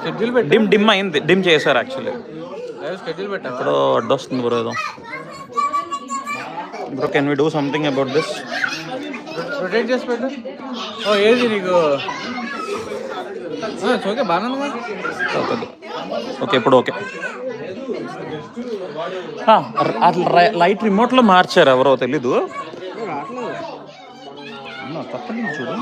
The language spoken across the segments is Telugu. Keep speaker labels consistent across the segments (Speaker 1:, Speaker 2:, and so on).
Speaker 1: షెడ్యూల్ పెట్టి
Speaker 2: డిమ్ అయింది, డిమ్ చేశారు యాక్చువల్లీ.
Speaker 1: షెడ్యూల్ పెట్టా
Speaker 2: ఇప్పుడు అడ్డొస్తుంది బ్రో ఏదో. Bro can we do something about this?
Speaker 1: Rotate చేసి పెట్టు. ఓ ఏది నీకు ఓకే బాగా.
Speaker 2: ఓకే ఇప్పుడు ఓకే. లైట్ రిమోట్లో మార్చారు ఎవరో తెలీదు. తప్పని చూడు.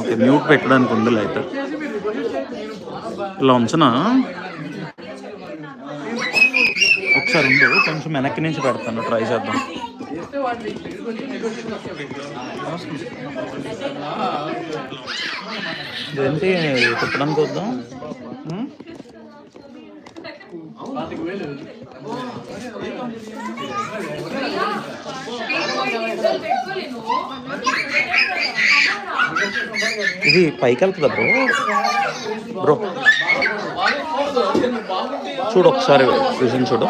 Speaker 2: ఓకే మ్యూట్ పెట్టడానికి ఉంది లైట్. ఇలా ఉంచనా? ఒకసారి ఉండు, కొంచెం వెనక్కి నుంచి పెడతాను, ట్రై చేద్దాం. ఇదేంటి తిప్పడానికి వద్దాం. ఇది పైకి వెళ్తుందా బ్రో? బ్రో చూడు ఒకసారి విజన్ చూడు.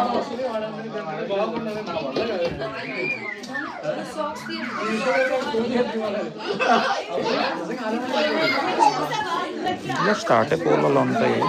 Speaker 2: ఇలా స్టార్ట్ అయిపోవాలో ఉంటాయి.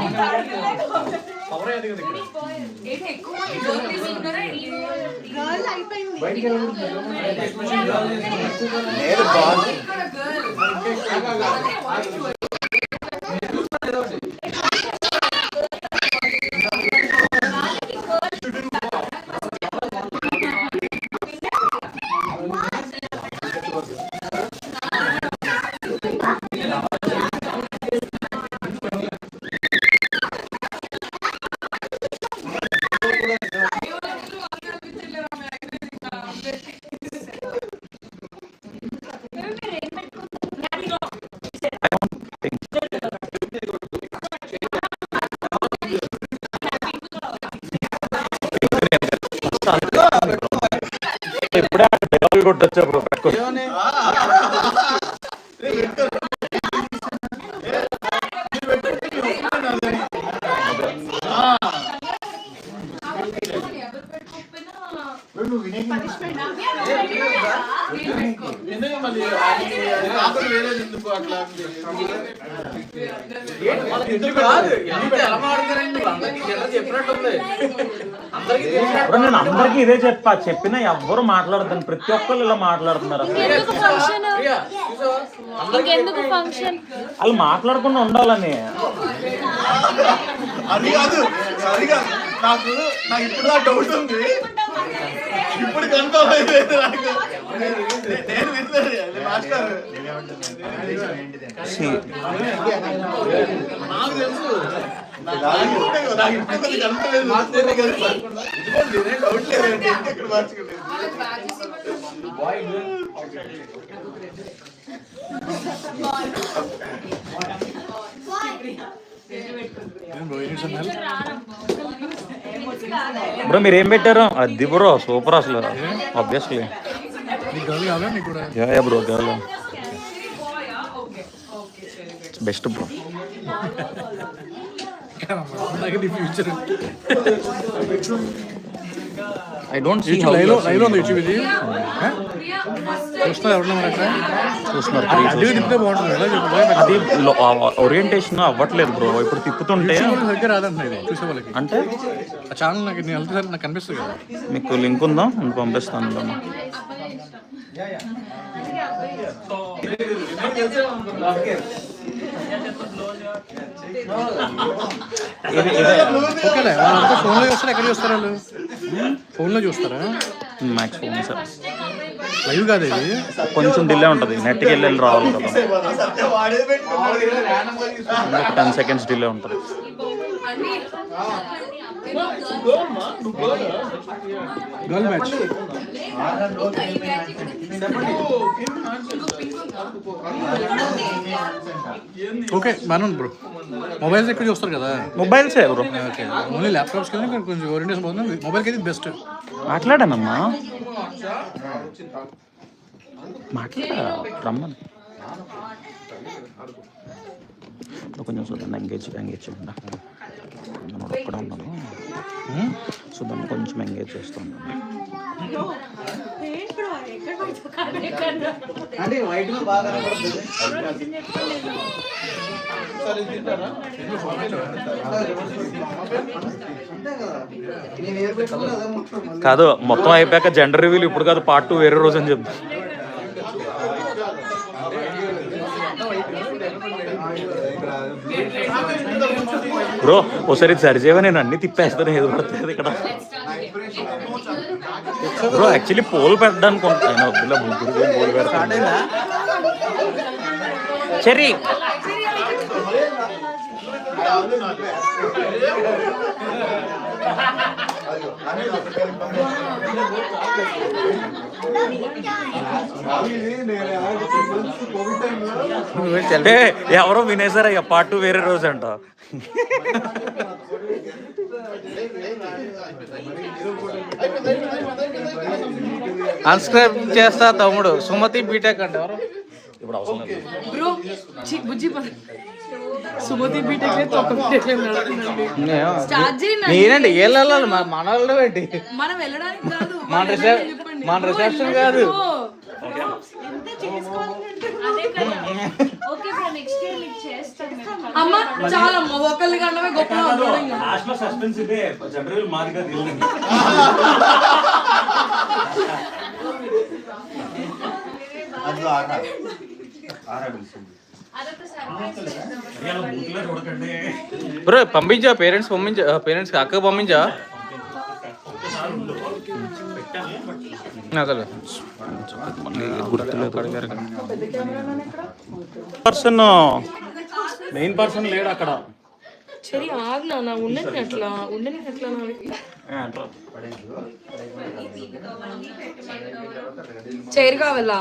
Speaker 2: ఇప్పుడే డెవల్ కొట్టొచ్చా బ్రో? నేను అందరికి ఇదే చెప్పినా ఎవ్వరు మాట్లాడతాను, ప్రతి ఒక్కరు ఇలా మాట్లాడుతున్నారు. వాళ్ళు మాట్లాడకుండా ఉండాలని.
Speaker 3: అది కాదు నాకు ఇప్పుడు డౌట్ ఉంది, ఇప్పుడు కన్ఫర్మ్ అయిపోయింది నాకు. నేను విన్నాను మాస్టర్, నాకు తెలుసు, నాకు ఇప్పుడు కన్ఫర్మ్ అయింది. డౌట్ లేదండి, ఎక్కడ మార్చుకుంటే
Speaker 2: బ్రో మీరేం పెట్టారు? అది బ్రో సూపర్ అసలు, obviously. Bro girl best bro. I don't see how
Speaker 1: live లో ఉంది యూట్యూబ్. ఇది చూస్తున్నారు ఎవరన్నా మరి?
Speaker 2: చూస్తున్నారు.
Speaker 1: అది
Speaker 2: ఓరియంటేషన్ అవ్వట్లేదు బ్రో, ఇప్పుడు తిప్పుతుంటే
Speaker 1: సరిగ్గా రాదంటున్నా ఇది చూసే వాళ్ళకి.
Speaker 2: అంటే
Speaker 1: ఆ ఛానల్ నాకు నేను వెళ్తే నాకు కనిపిస్తుంది కదా.
Speaker 2: మీకు లింక్ ఉందా? నేను పంపిస్తాను.
Speaker 1: ఓకేలే, వాళ్ళంతా ఫోన్లో చూస్తారా? ఎక్కడ చూస్తారా వాళ్ళు? ఫోన్లో చూస్తారా?
Speaker 2: Max phone sir.
Speaker 1: లైవ్ కాదు ఇది,
Speaker 2: కొంచెం డిలే ఉంటుంది, నెట్కి వెళ్ళి రావాలి కదా, ఒక 10 seconds డిలే ఉంటుంది.
Speaker 1: Girl match. ఓకే బాగానే ఉంది బ్రో. మొబైల్స్ ఎక్కువ చూస్తారు కదా.
Speaker 2: మొబైల్సే బ్రో.
Speaker 1: ఓకే ఓన్లీ ల్యాప్టాప్స్ కదా కొంచెం ఓరియంటేషన్ బాగుంది. మొబైల్కి అయితే బెస్ట్.
Speaker 2: మాట్లాడానమ్మా, మాట్లాడా రమ్మని కొంచెం చూద్దాం. ఎంగేజ్ ఉందా ఒక్కడ ఉన్నాను. చూద్దాం కొంచెం ఎంగేజ్ చేస్తున్నాను. కాదు మొత్తం అయిపోయాక జెండర్ రివ్యూలు ఇప్పుడు కాదు, పార్ట్ 2 వేరే రోజు అని చెప్తా. బ్రో ఒకసారి సరిచేవా, నేను అన్ని తిప్పేస్తాను ఏది పడుతుంది ఇక్కడ. బ్రో యాక్చువల్లీ పోల్ పెట్టడానికి ఆయన వద్దులే, ముగ్గురు పోల్ పెడతాను. చెర్రీ ఎవరో వినేసారయ్యా, పార్ట్ 2 వేరే రోజు అంట.
Speaker 4: అన్స్క్రైబ్ చేస్తా తమ్ముడు. సుమతి బీటెక్ అంటే ఎవరు
Speaker 2: ఇప్పుడు అవసరం లేదు
Speaker 5: బ్రో. బుజ్జి సుమతి బీటెక్ స్టార్ట్ చేయండి.
Speaker 4: నేనండి ఏళ్ళు వెళ్ళాలి, మన వాళ్ళు ఏంటి,
Speaker 5: మనం వెళ్ళడానికి కాదు,
Speaker 4: మన రిసెప్షన్ కాదు.
Speaker 5: అమ్మ చాలా ఒకళ్ళు కంటే గొప్ప.
Speaker 2: సస్పెన్స్ ఇదే జనరల్ మాదిగా
Speaker 4: బ్రో పంపించా, పేరెంట్స్ అక్క పంపించా.
Speaker 2: మెయిన్ పర్సన్ లేడు అక్కడ.
Speaker 5: సరే ఆగ్నా ఉండని అట్లా చైర్ కావాలా?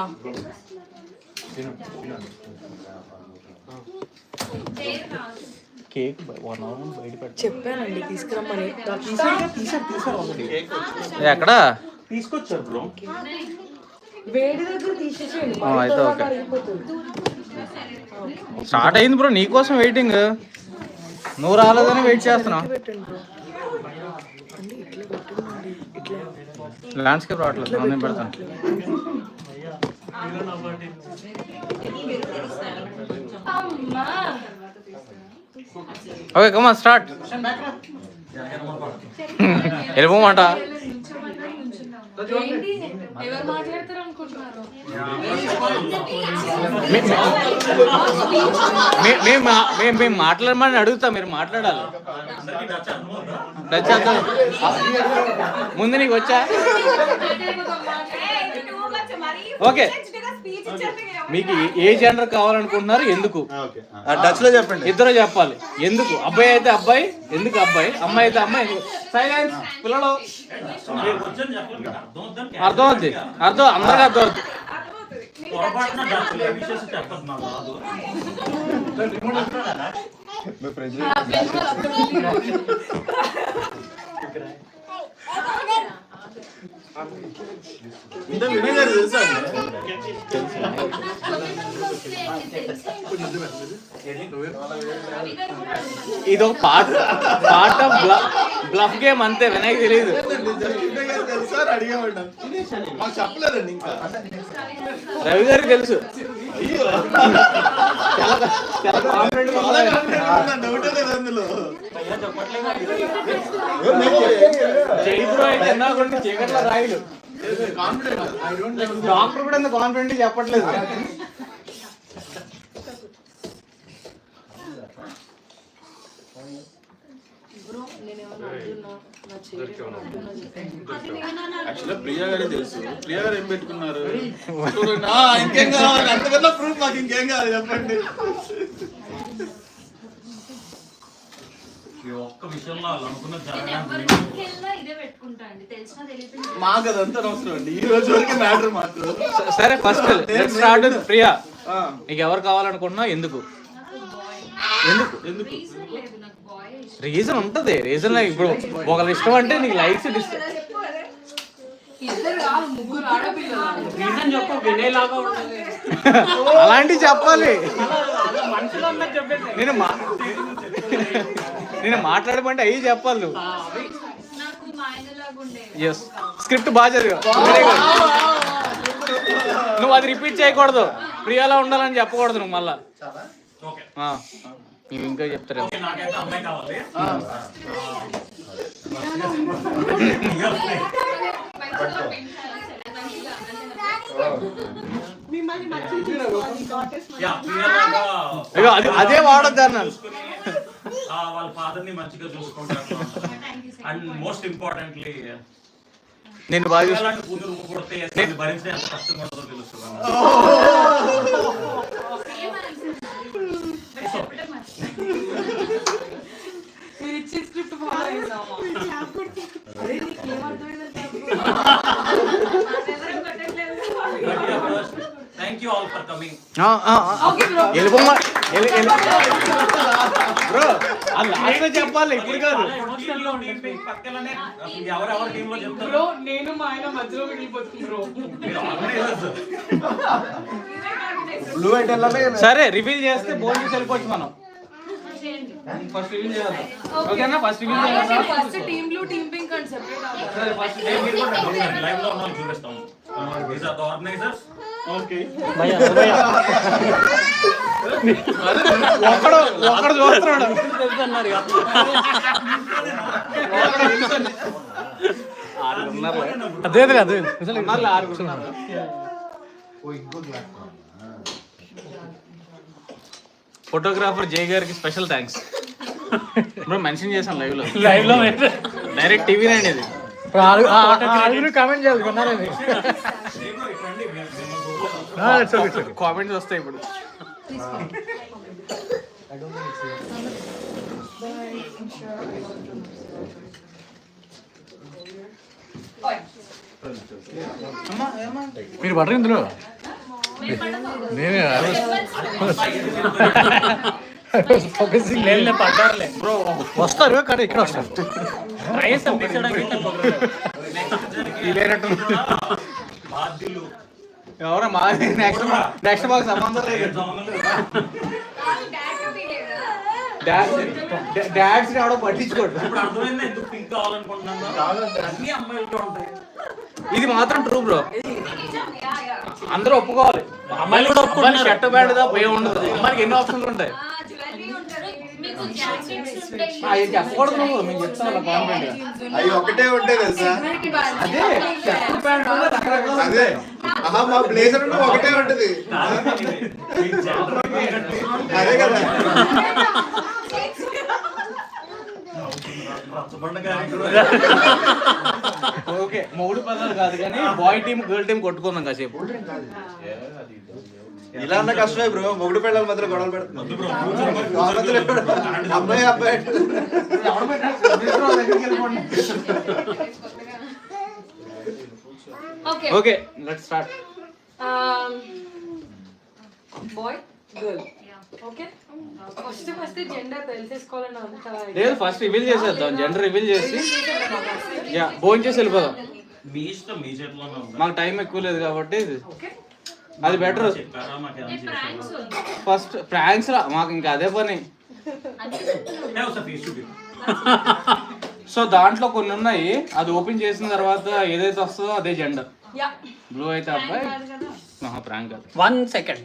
Speaker 2: కేక్ 1 hour బయట పెట్టి
Speaker 5: చెప్పానండి తీసుకురమ్మని.
Speaker 4: ఎక్కడ
Speaker 2: తీసుకొచ్చారు బ్రో,
Speaker 5: వేడి దగ్గర తీసేసేయండి.
Speaker 4: అయితే ఓకే, స్టార్ట్ అయింది బ్రో. నీకోసం వెయిటింగ్, నువ్వు రాలేదని వెయిట్ చేస్తున్నా. ల్యాండ్స్కేప్ రావట్లేదు, నేను పెడతాను. Okay come on start. వెళ్ళిపోమంట.
Speaker 5: ఎవరు మాట్లాడతారు అనుకుంటున్నారు?
Speaker 4: మేము మాట్లాడమని అడుగుతా, మీరు మాట్లాడాలి. ముందు నీకు వచ్చా? ఓకే, మీకు ఏ జెండర్ కావాలనుకుంటున్నారు, ఎందుకు
Speaker 3: డచ్ లో చెప్పండి.
Speaker 4: ఇద్దరు చెప్పాలి. ఎందుకు అబ్బాయి అయితే అబ్బాయి, ఎందుకు అబ్బాయి, అమ్మాయి అయితే అమ్మాయి. సైలెన్స్ పిల్లలు, అర్థం అవుద్ది, అందరికి అర్థం అవుద్ది. ఇది ఒక పార్ట్ ఆఫ్ బ్లఫ్ గేమ్ అంతే, వినాయకు తెలియదు. రవి గారికి తెలుసు. చీకట్ల రాయిలు. డాక్టర్ కూడా ఎంత కాన్ఫిడెంట్ చెప్పట్లేదు.
Speaker 3: ప్రియా గారే తెలుసు. ప్రియా గారు ఏం పెట్టుకున్నారు? ఇంకేం కావాలి? అంతకన్నా ప్రూఫ్ మాకు ఇంకేం కావాలి చెప్పండి.
Speaker 2: ఒక్క విషయంలో వాళ్ళు అనుకున్నది జరగడానికి
Speaker 6: ఇదే పెట్టుకుంటా అండి, తెలిసినా తెలియదు.
Speaker 3: మాకు అదంతా అవసరం అండి, ఈ రోజు వరకు మ్యాటర్ మాకు.
Speaker 4: సరే ఫస్ట్ స్టార్ట్ విత్ ప్రియా. నీకు ఎవరు కావాలనుకుంటున్నావు, ఎందుకు? ఎందుకు
Speaker 6: రీజన్ లేదు నాకు, బాయ్ ఇష్టం.
Speaker 4: రీజన్ ఉంటది. రీజన్ ఇప్పుడు ఒకరి ఇష్టం అంటే నీకు లైక్స్
Speaker 5: ఇద్దరు కాదు, ముగ్గురు ఆడపిల్లలు.
Speaker 2: రీజన్ చెప్పు, వినేలాగా ఉంటుంది.
Speaker 4: అలాంటివి చెప్పాలి.
Speaker 2: మనుషులు అన్నది చెప్పేసి
Speaker 4: నేను మాట్లాడమంటే అవి చెప్పాలి నువ్వు.
Speaker 6: నాకు మా ఆయనలాగా ఉండేది.
Speaker 4: ఎస్, స్క్రిప్ట్ బాగా చదివా. నువ్వు అది రిపీట్ చేయకూడదు. ప్రియాలా ఉండాలని చెప్పకూడదు నువ్వు మళ్ళా.
Speaker 2: ఓకే
Speaker 4: నువ్వు ఇంకా చెప్తారు.
Speaker 2: నాకైతే అమ్మాయి కావాలి.
Speaker 4: అదే వాడద్దు అన్నాను.
Speaker 2: వాళ్ళ ఫాదర్ ని మంచిగా చూసుకుంటారు. అండ్ మోస్ట్ ఇంపార్టెంట్లీ
Speaker 4: నేను బాగా
Speaker 2: కూతురు కొడితే భరించే ఎంత కష్టంగా ఉంటుందో తెలుస్తుంది.
Speaker 5: మీరు ఇచ్చే స్క్రిప్ట్ ఫాలో అయ్యిందామా? అదే నీకు ఏమర్థమైందంటే
Speaker 2: thank you all for coming.
Speaker 4: Bro అది లాస్ట్ చెప్పాలి, ఇప్పుడు కాదు.
Speaker 2: పక్కనే ఎవరెవరు టీమ్ లో చెప్తారు.
Speaker 5: బ్రో నేను మా ఆయన మధ్యలో మిగిలిపోతుంది బ్రో.
Speaker 4: సరే రివీల్ చేస్తే బోన్ చేసి వెళ్ళిపోవచ్చు మనం. ఫస్ట్ రివీల్ చేయాలి. ఓకేనా? ఫస్ట్ రివీల్ చేయాలి.
Speaker 5: First team blue team pink అని సెపరేట్ అవ్వాలి.
Speaker 4: ఫస్ట్
Speaker 2: లైవ్ లో ఉన్నాం, చూపిస్తాం. These are the organisers.
Speaker 3: Okay,
Speaker 4: ఒక్కడు చూస్తున్నాడు.
Speaker 1: అదే అదే
Speaker 4: ఫోటోగ్రాఫర్ జై గారికి స్పెషల్ థ్యాంక్స్. బ్రో మెన్షన్ చేశాను లైవ్ లో.
Speaker 1: లైవ్ లో
Speaker 4: డైరెక్ట్ టీవీ రండి ఇది.
Speaker 1: కామెంట్ చేయాలి కొన్నారని.
Speaker 4: కామెంట్స్ వస్తాయి ఇప్పుడు.
Speaker 1: మీరు పడరు ఇందులో. నేనే
Speaker 2: పడ్డారులే
Speaker 1: బ్రో, వస్తారు కానీ ఇక్కడ వస్తారు.
Speaker 2: బాధ్యులు
Speaker 4: ఎవరో మా నెక్స్ట్ మాకు సంబంధం లేదు. డాడ్స్ ఎవడో పట్టించుకోడు.
Speaker 2: ఇప్పుడు అర్థమైంది ఎందుకు పింక్ కావాలనుకుంటున్నాను. అన్ని అమ్మాయిలతో ఉంటాయి.
Speaker 4: ఇది మాత్రం ట్రూ బ్రో, అందరూ ఒప్పుకోవాలి. అమ్మాయిలు కూడా ఒప్పుకోవాలి. షర్ట్ బ్యాండ్ దా పోయి ఉండదు. అమ్మాయికి ఎన్ని ఆప్షన్లు ఉంటాయి.
Speaker 6: మీకు జాకెట్స్ ఉంటాయి.
Speaker 4: అవి చెప్పకూడదు నువ్వు, మేము చెప్తాను అలా కాన్ఫిడెంట్ గా.
Speaker 3: అవి ఒకటే ఉంటాయి తెలుసా?
Speaker 4: అదే షర్ట్ ప్యాంట్ రకరకాలు
Speaker 3: అదే మా బ్లేజర్ ఒకటే ఉంటది. అదే కదా.
Speaker 4: ఓకే, మూడు పదాలు కాదు కానీ బాయ్ టీమ్ గర్ల్ టీమ్ కొట్టుకుందాం కాసేపు.
Speaker 3: ఇలా అన్న కష్టమే బ్రో, మొగుడు పిల్లల మధ్యలో గొడవలు పెడుతున్నాం. అబ్బాయి అబ్బాయి
Speaker 4: okay let's start.
Speaker 5: Boy girl. Okay, first gender తెలిసేసుకోవాలని అంత
Speaker 4: లేదు, ఫస్ట్ రివీల్ చేసేద్దాం. జెండర్ రివీల్ చేసి యా భోజనం చేసి వెళ్ళిపోదాం.
Speaker 2: మీ ఇష్టం, మీ చేతిలోనే ఉంది.
Speaker 4: మాకు టైం ఎక్కువ లేదు కాబట్టి అది బెటర్.
Speaker 2: చెప్పారా మాకు ఏమైనా చేశారా?
Speaker 6: ప్రాంక్స్ వద్దు.
Speaker 4: ఫస్ట్ ప్రాంక్స్ రా, మాకు ఇంకా అదే పని. సో దాంట్లో కొన్ని ఉన్నాయి, అది ఓపెన్ చేసిన తర్వాత ఏదైతే వస్తుందో అదే జెండర్.
Speaker 5: యా
Speaker 4: బ్లూ అయితే అబ్బాయి, ప్రాంక్ కాదు.
Speaker 1: 1 సెకండ్.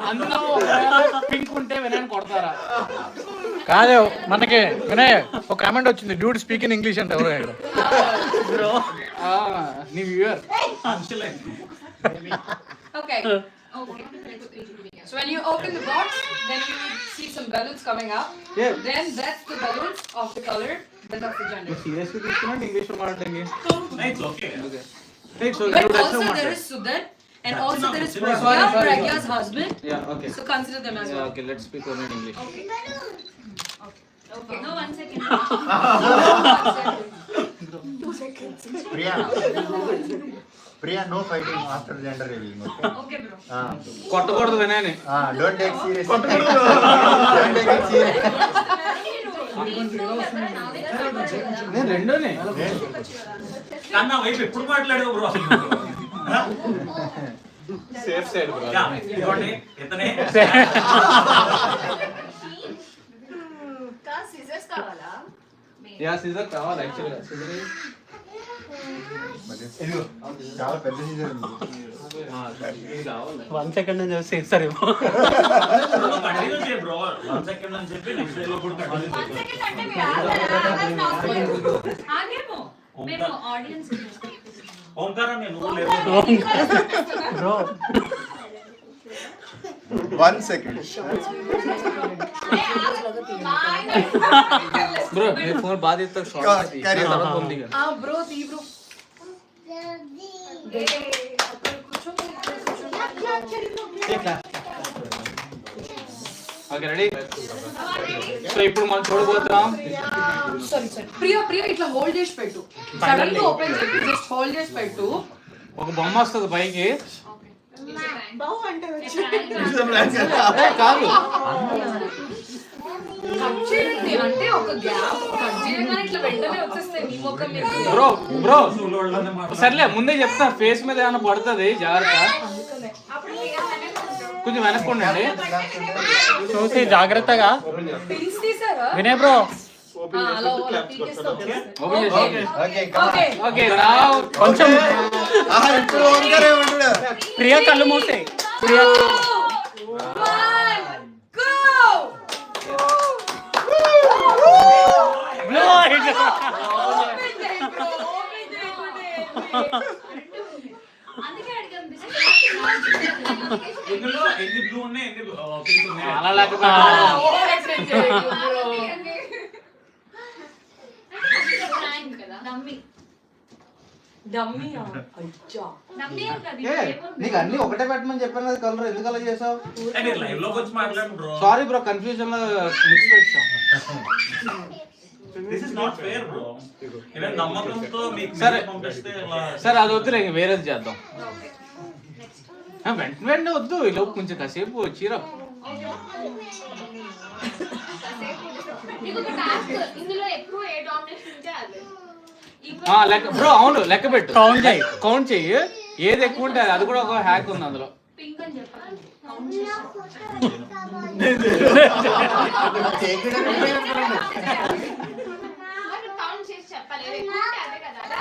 Speaker 4: అందులో పింక్ ఉంటే వినయన్ కొడతారా?
Speaker 1: కాదు, మనకి వినయ్ ఒక కామెంట్ వచ్చింది, డ్యూడ్ స్పీక్ ఇన్ ఇంగ్లీష్ అంటే. ఎవరు
Speaker 4: నీ viewer.
Speaker 5: Okay. Okay. So when you open the box, then you see some balloons coming up.
Speaker 4: Yeah.
Speaker 5: Then that's the balloons of the color, then of the gender.
Speaker 4: సీరియస్గా తీసుకున్నా ఇంగ్లీష్ లో మాట్లాడండి.
Speaker 2: It's okay.
Speaker 5: But also there is Sudan and also there is Pragya, Pragya's husband.
Speaker 4: Yeah, okay.
Speaker 5: So consider them as
Speaker 4: Yeah,
Speaker 5: well.
Speaker 4: okay, let's speak only in English.
Speaker 6: Okay, no, 1 second.
Speaker 7: Priya, no fighting after gender revealing, okay?
Speaker 6: Okay, bro.
Speaker 4: కొట్టకూడదు వినాయని.
Speaker 7: Don't take serious. Don't take it serious.
Speaker 4: నేను రెండోనే.
Speaker 2: కానీ నా వైపు ఎప్పుడు మాట్లాడావు బ్రో అసలు
Speaker 3: సేఫ్ సైడ్ బ్రో.
Speaker 2: యా, ఇదిగోండి ఇతనే
Speaker 6: scissors కావాలా?
Speaker 4: యా సీజర్ కావాలి యాక్చువల్గా. సీజర్
Speaker 7: చాలా పెద్ద సీజన్ ఉంది.
Speaker 4: కావాలి.
Speaker 1: 1 second అని చూసి ఇస్తారేమో.
Speaker 2: కంటిన్యూ చేయ బ్రో 1 సెకండ్ అని చెప్పి నెక్స్ట్ డే లో కూడా కంటిన్యూ
Speaker 6: 1
Speaker 2: చేయ
Speaker 6: second అంటే మీరు ఆగేమో. ఆగేమో. మేము ఆడియన్స్
Speaker 2: ఓంకారం నేను లేదు
Speaker 1: బ్రో
Speaker 7: 1 second.
Speaker 4: బ్రో నీ ఫోన్ బాధ ఇస్తా షార్ట్
Speaker 7: Carry on.
Speaker 4: తర్వాత ఉంది కదా.
Speaker 5: Bro, see bro.
Speaker 4: Okay ready. So ఇప్పుడు మనం చూడబోతున్నాం.
Speaker 5: Sorry. Priya, ఇట్లా హోల్డ్ చేసి పెట్టు. సడన్ గా ఓపెన్ చేసి జస్ట్ హోల్డ్ చేసి పెట్టు.
Speaker 4: ఒక బొమ్మ వస్తుంది పైకి. కాదు
Speaker 5: కట్ చేయండి అంటే ఒక గ్యాప్ కట్ చేయగానే ఇట్లా వెంటనే వచ్చేస్తాయి మీ ముఖం మీద.
Speaker 4: బ్రో సర్లే ముందే చెప్తా, ఫేస్ మీద ఏమైనా పడుతుంది జాగ్రత్త. కొంచెం వెనక్కుండండి.
Speaker 1: చూసి జాగ్రత్తగా.
Speaker 5: పిన్స్ తీసారా?
Speaker 1: వినయ్ బ్రో
Speaker 5: అలా పీకేస్తా వచ్చేస్తాయి.
Speaker 4: ఓపెన్ చేసి
Speaker 7: Okay, come on.
Speaker 5: Okay
Speaker 4: okay now
Speaker 1: కొంచెం
Speaker 7: ఇప్పుడు ఓంకారే ఉంటాడు.
Speaker 1: ప్రియ కళ్ళు మూసాయి. ప్రియ బ్లో
Speaker 6: అందుకే అడిగాను
Speaker 2: ఇందులో ఎన్ని బ్లూ ఉన్నాయి ఎన్ని పింక్ ఉన్నాయి
Speaker 4: అలా లేకపోతే
Speaker 6: ప్రాంక్ కదా డమ్మీ
Speaker 5: డమ్మీ అచ్చా
Speaker 6: డమ్మీ అది
Speaker 4: నీకు అన్ని ఒకటే పెట్టమని చెప్పాను కదా, కలర్ ఎందుకు అలా చేసావు?
Speaker 2: మీరు లైవ్ లోకి వచ్చి మాట్లాడండి బ్రో.
Speaker 4: సారీ బ్రో, కన్ఫ్యూజన్ లో మిక్స్ పెట్టాం.
Speaker 2: This is not fair bro. Even నమ్మకంతో మీకు
Speaker 4: సరే.
Speaker 2: పంపిస్తే అలా
Speaker 4: సరే అది వద్దులే, ఇంక వేరేది చేద్దాం. వెంటనే వద్దు, ఈ లోపు కొంచెం కాసేపు చీర.
Speaker 6: ఇంకొక టాస్క్ ఇందులో ఎక్కువ ఏ డామినేషన్ ఉంటే అదే
Speaker 4: లెక్క బ్రో, అవును లెక్క పెట్టు, కౌంట్ చెయ్యి. ఏది ఎక్కువ ఉంటే అది కూడా ఒక హ్యాక్ ఉంది అందులో.
Speaker 6: పింక్ అని చెప్పాలి కౌంట్ చేసి చెప్పాలి ఏది ఎక్కువ ఉంటే అదే కదా అలా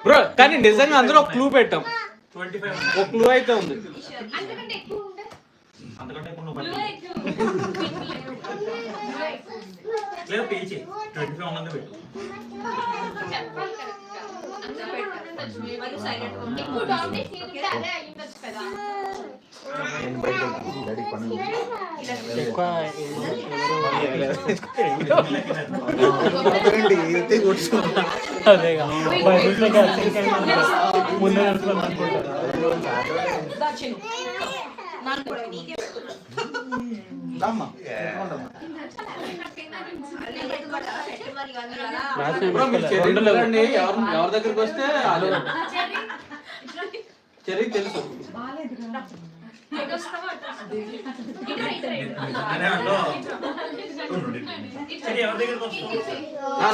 Speaker 4: బ్రో కానీ నిజంగా అందులో ఒక క్లూ పెట్టాం.
Speaker 2: 25
Speaker 4: ఒక క్లూ అయితే ఉంది.
Speaker 6: అంతకంటే ఎక్కువ ఉంటే
Speaker 2: అంతకంటే ఇప్పుడు నువ్వు
Speaker 6: బ్లూ ఎక్కువ
Speaker 2: లేదు పేచి 25 ఉన్నది పెట్టు.
Speaker 6: చెప్పాలి కరెక్ట్గా అంతా పెట్టాలి సైలెంట్ ఎక్కువ డామినేషన్ ఉంటే అదే అయ్యిండొచ్చు కదా
Speaker 1: ఎక్కువ అదేగా ముందు
Speaker 4: బ్రో మీరు చెర్రీ వెళ్ళండి, ఎవరి దగ్గరికి వస్తే చెర్రీ తెలుసు.
Speaker 2: అనే అంటూ సరే ఎవరి దగ్గరికి వస్తావు?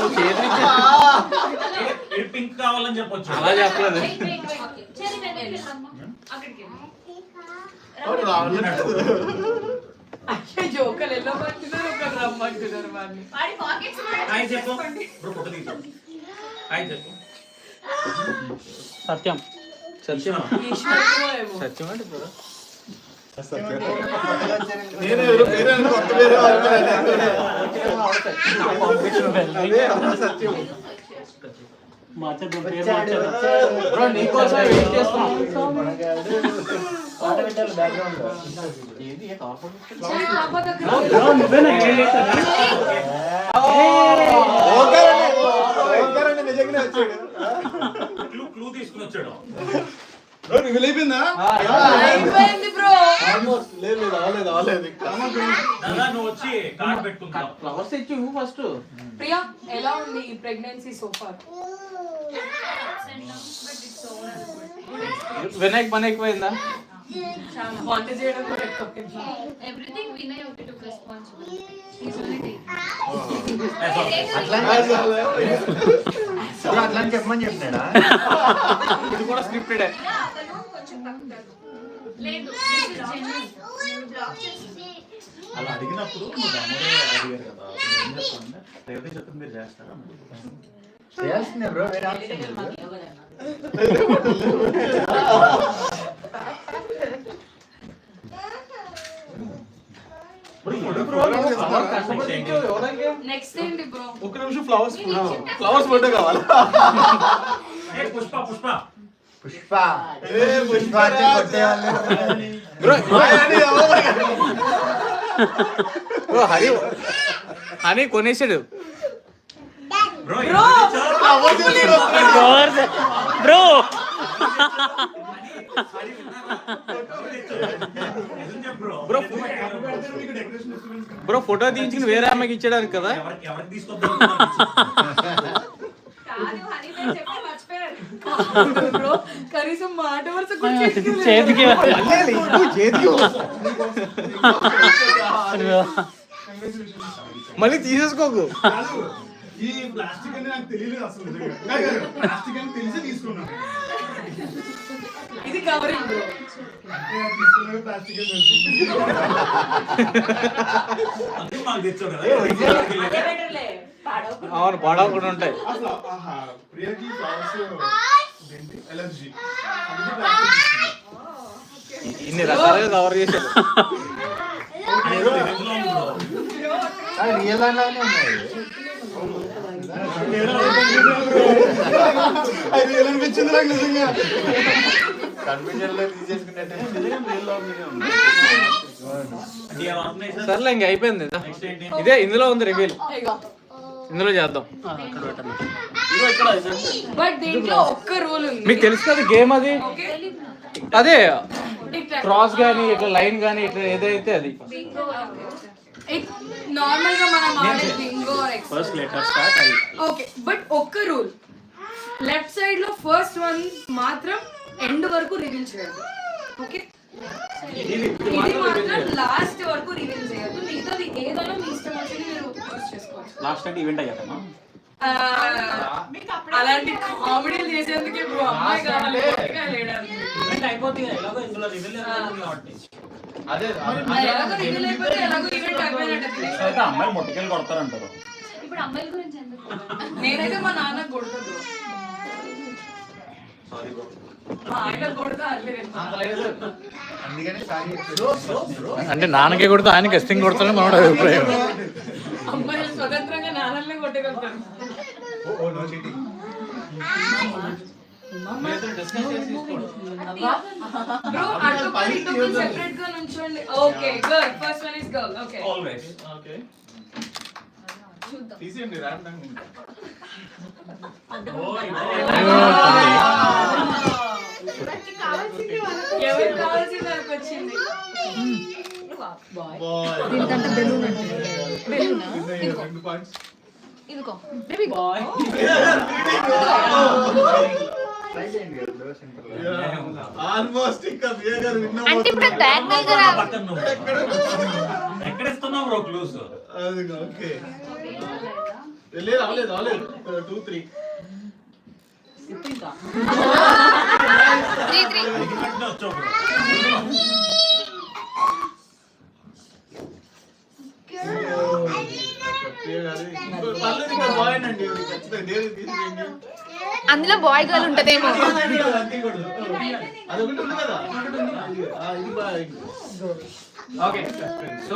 Speaker 4: నువ్వు చేతి
Speaker 2: ఇది పింక్ కావాలని చెప్పొచ్చు.
Speaker 4: అలా చెప్పలేదు.
Speaker 5: జోకలు ఎలా పడుతున్నారు ఒకరు రమ్మంటున్నారు వాళ్ళు.
Speaker 2: హాయ్ చెప్పు బ్రో, ఫోటో తీసుకో. హాయ్ చెప్పు.
Speaker 1: సత్యం
Speaker 4: సత్యం
Speaker 5: ఈశ్వరుడు
Speaker 4: సత్యం అంటే బ్రో
Speaker 3: నేను ఎవరు పేరు అని కొత్త పేరు సత్యం.
Speaker 4: బ్రో నీకోసం వెయిట్ చేస్తున్నాం.
Speaker 7: ఓంకారే
Speaker 2: క్లూ తీసుకుని వచ్చాడు.
Speaker 3: రివీల్ అయిపోయిందా?
Speaker 5: అయిపోయింది బ్రో.
Speaker 3: ఆల్మోస్ట్. లేదు అవ్వలేదు ఇంకా.
Speaker 2: దాదా నువ్వు వచ్చి కార్డ్ పెట్టుకుంటావు.
Speaker 4: ఫ్లవర్స్ ఇచ్చి ఫస్ట్.
Speaker 5: ప్రియా ఎలా ఉంది ఈ ప్రెగ్నెన్సీ సో ఫార్?
Speaker 4: వినాయక్ పని ఎక్కువైందా?
Speaker 5: వంట చేయడం కూడా ఎక్కువ.
Speaker 6: Everything Vinay okay took responsibility. He's only
Speaker 7: అట్లా చెప్పమని చెప్పినాడా?
Speaker 4: ఇది కూడా స్క్రిప్టెడ్.
Speaker 6: లేదు బ్లాక్ చేసి
Speaker 3: అలా అడిగినప్పుడు నువ్వు అమ్మరే అడిగారు కదా, ఏం చెప్పాలంటే రేవతి చెప్తుంది మీరు చేస్తారా?
Speaker 7: చేయాల్సిందే బ్రో, వేరే ఆప్షన్ లేదు.
Speaker 5: నెక్స్ట్ ఏంటి బ్రో?
Speaker 3: ఒక్క నిమిషం ఫ్లవర్స్ ఫోటో కావాలి.
Speaker 2: పుష్ప పుష్ప
Speaker 7: పుష్ప పుష్ప అంటే కొట్టేవాళ్ళు.
Speaker 4: బ్రో హనీ కొనేసాడు.
Speaker 2: Bro
Speaker 1: bro
Speaker 2: bro
Speaker 4: bro photo తీయించుకుని వేరే అమ్మాయికి ఇచ్చేయడానికి కదా.
Speaker 2: ఎవరికి తీసుకొద్దాం?
Speaker 5: బ్రో కనీసం మాట వరుస కూడా
Speaker 1: చేతికి
Speaker 4: మళ్ళీ తీసేసుకోకు.
Speaker 3: ఈ ప్లాస్టిక్ అని నాకు తెలియలేదు అసలు. ప్లాస్టిక్ అని తెలిసి తీసుకున్నాను.
Speaker 5: ఇది కవరింగ్ బ్రో.
Speaker 3: తీసుకున్నాను ప్లాస్టిక్ అని తెలిసి.
Speaker 2: అందుకే మాకు తెచ్చావు కదా.
Speaker 4: అవును పడవకుండా ఉంటాయి.
Speaker 3: అసలు ప్రియకి ఫ్లవర్స్ ఎలర్జీ.
Speaker 4: ఇన్ని రకాలుగా కవర్ చేశాడు.
Speaker 7: రియల్ లాగానే ఉన్నాయి.
Speaker 3: అది ఎలా అనిపించింది నాకు నిజంగా.
Speaker 7: కన్ఫ్యూజన్ లో తీసేసుకున్నట్టే.
Speaker 4: సర్లే ఇంక అయిపోయింది.
Speaker 2: నెక్స్ట్ ఏంటి?
Speaker 4: ఇదే ఇందులో ఉంది రివీల్.
Speaker 5: ఇగో
Speaker 4: ఇందులో చేద్దాం.
Speaker 5: బట్ దీంట్లో ఒక్క రూల్ ఉంది.
Speaker 4: మీకు తెలుసు కదా గేమ్ అది.
Speaker 5: ఓకే
Speaker 4: అదే
Speaker 5: ఇట్లా
Speaker 4: క్రాస్ గానీ ఇట్లా లైన్ గానీ ఇట్లా ఏదైతే అది.
Speaker 5: నార్మల్ గా మనం ఆడే Bingo
Speaker 2: first letter start.
Speaker 5: Okay but ఒక్క రూల్, లెఫ్ట్ సైడ్ లో ఫస్ట్ వన్ మాత్రం ఎండ్ వరకు రివీల్ చేయదు. ఓకే ఇది మాత్రం లాస్ట్ వరకు రివీల్ చేయదు. మిగతాది ఏదైనా మీ ఇష్టం వచ్చింది మీరు యూస్ చేసుకోవచ్చు.
Speaker 2: లాస్ట్ అంటే ఈవెంట్ అయ్యాకమ్మా.
Speaker 5: అలాంటి కామెడీలు చేసేందుకే బ్రో అమ్మాయి కావాలి లేడానికి.
Speaker 2: ఈవెంట్ అయిపోతుంది ఎలాగో ఇందులో రివీల్ కాబట్టి.
Speaker 4: అదే
Speaker 5: ఎలాగో రివీల్ అయిపోతే ఎలాగో ఈవెంట్ అయిపోయినట్టు.
Speaker 2: అయితే అమ్మాయిలు మొట్టకెళ్ళి కొడతారంటారు.
Speaker 6: ఇప్పుడు అమ్మాయిల గురించి ఎందుకు?
Speaker 5: నేనైతే మా నాన్న కొడుతుంది. ఆయన కొడతా
Speaker 7: అందుకనే సారీ.
Speaker 1: అంటే నాన్నకే కొడుతూ ఆయన గస్టింగ్ కొడతాడని మనోడు అభిప్రాయం.
Speaker 5: అమ్మాయిలు స్వతంత్రంగా నాన్నల్ని కొట్టగలుగుతారు. బ్రో అటు సెపరేట్ గా నుంచోండి. Okay good. First one is girl. Okay
Speaker 2: always.
Speaker 3: Okay తీసేయండి ర్యాండమ్.
Speaker 5: ఎవరికి కావాల్సింది వాళ్ళకి వచ్చింది.
Speaker 6: దీనికంటే బెలూన్ అంటే బెలూనా?
Speaker 3: రెండు పాయింట్స్.
Speaker 6: ఇదిగో బేబీ
Speaker 5: బాయ్
Speaker 3: ఆల్మోస్ట్ ఇంకా ప్రియ గారు విన్నా.
Speaker 6: అంటే ఇప్పుడు డయాగ్నల్ గా
Speaker 2: పక్కన నువ్వు. ఎక్కడ ఇస్తున్నావు బ్రో క్లూస్?
Speaker 3: అది ఓకే. లేదు అవ్వలేదు 2 3.
Speaker 6: 3
Speaker 2: అడిగినట్టు వచ్చావు బ్రో.
Speaker 3: ప్రియ గారు పర్లేదు ఇంకా బాయ్ అండి. ఖచ్చితంగా నేను తీసేయండి.
Speaker 6: అందులో బాయ్ గర్ల్ ఉంటదేమో.
Speaker 3: అది ఒకటి ఉంది కదా. ఇది బాయ్.
Speaker 4: ఓకే సో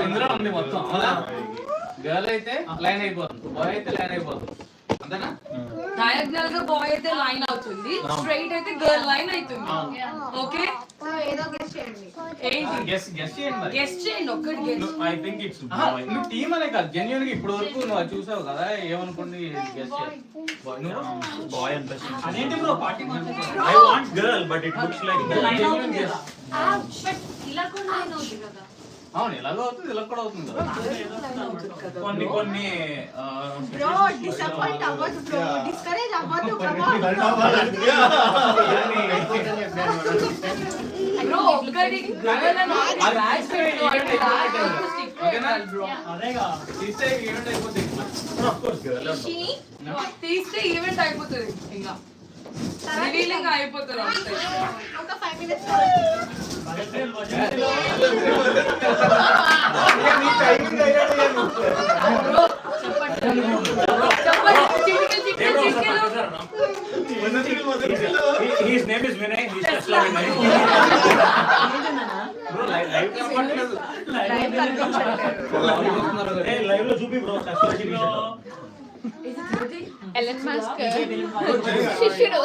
Speaker 4: ఇందులో ఉంది మొత్తం. అవునా? గర్ల్ అయితే లైన్ అయిపోతుంది, బాయ్ అయితే లైన్ అయిపోతుంది. అంతేనా?
Speaker 5: డయాగ్నల్ గా బాయ్ అయితే లైన్ అవుతుంది, స్ట్రైట్ అయితే గర్ల్ లైన్ అవుతుంది. ఓకే
Speaker 6: ఏదో గెస్ చేయండి.
Speaker 5: ఏంటి
Speaker 4: గెస్ చేయండి మరి.
Speaker 5: గెస్ చేయండి, ఒక్కటి గెస్.
Speaker 2: ఐ థింక్ ఇట్స్
Speaker 4: నువ్వు టీం అనే కాదు, జెన్యున్ గా ఇప్పుడు వరకు నువ్వు అది చూసావు కదా, ఏమనుకోండి గెస్ చేయి.
Speaker 2: బాయ్ అనిపిస్తుంది.
Speaker 4: అదేంటి bro party
Speaker 2: I want girl but it looks like
Speaker 4: genuine guess.
Speaker 6: But ఇలా కూడా లైన్ అవుతుంది కదా.
Speaker 4: అవును, ఎలాగో అవుతుంది, ఇలా కూడా అవుతుంది కదా.
Speaker 2: కొన్ని కొన్ని
Speaker 6: బ్రో డిసప్పాయింట్ అవ్వదు బ్రో, డిస్కరేజ్ అవ్వదు ప్రభా.
Speaker 5: బ్రో ఒక్కటి గర్ల్ అని బ్యాచ్ పెట్టు అంటే
Speaker 4: ఓకేనా?
Speaker 5: బ్రో
Speaker 4: అదేగా తీస్తే ఈవెంట్ అయిపోతుంది.
Speaker 2: ఆఫ్ కోర్స్ గర్ల్
Speaker 6: షిని
Speaker 5: తీస్తే ఈవెంట్ అయిపోతుంది, ఇంకా రివీలింగ్ అయిపోతుంది అంతే.
Speaker 6: ఒక 5 minutes
Speaker 5: బ్రో చెప్పండి చిటికెలు చిటికెలు
Speaker 2: his name is Vinay, his just like Vinay.
Speaker 4: Bro live కనపడలేదు.
Speaker 5: లైవ్ కనిపించట్లేదు.
Speaker 2: ఏ లైవ్ లో చూపి బ్రో సస్పెక్ట్
Speaker 6: ఎలన్ మాస్క్ శిష్యుడు.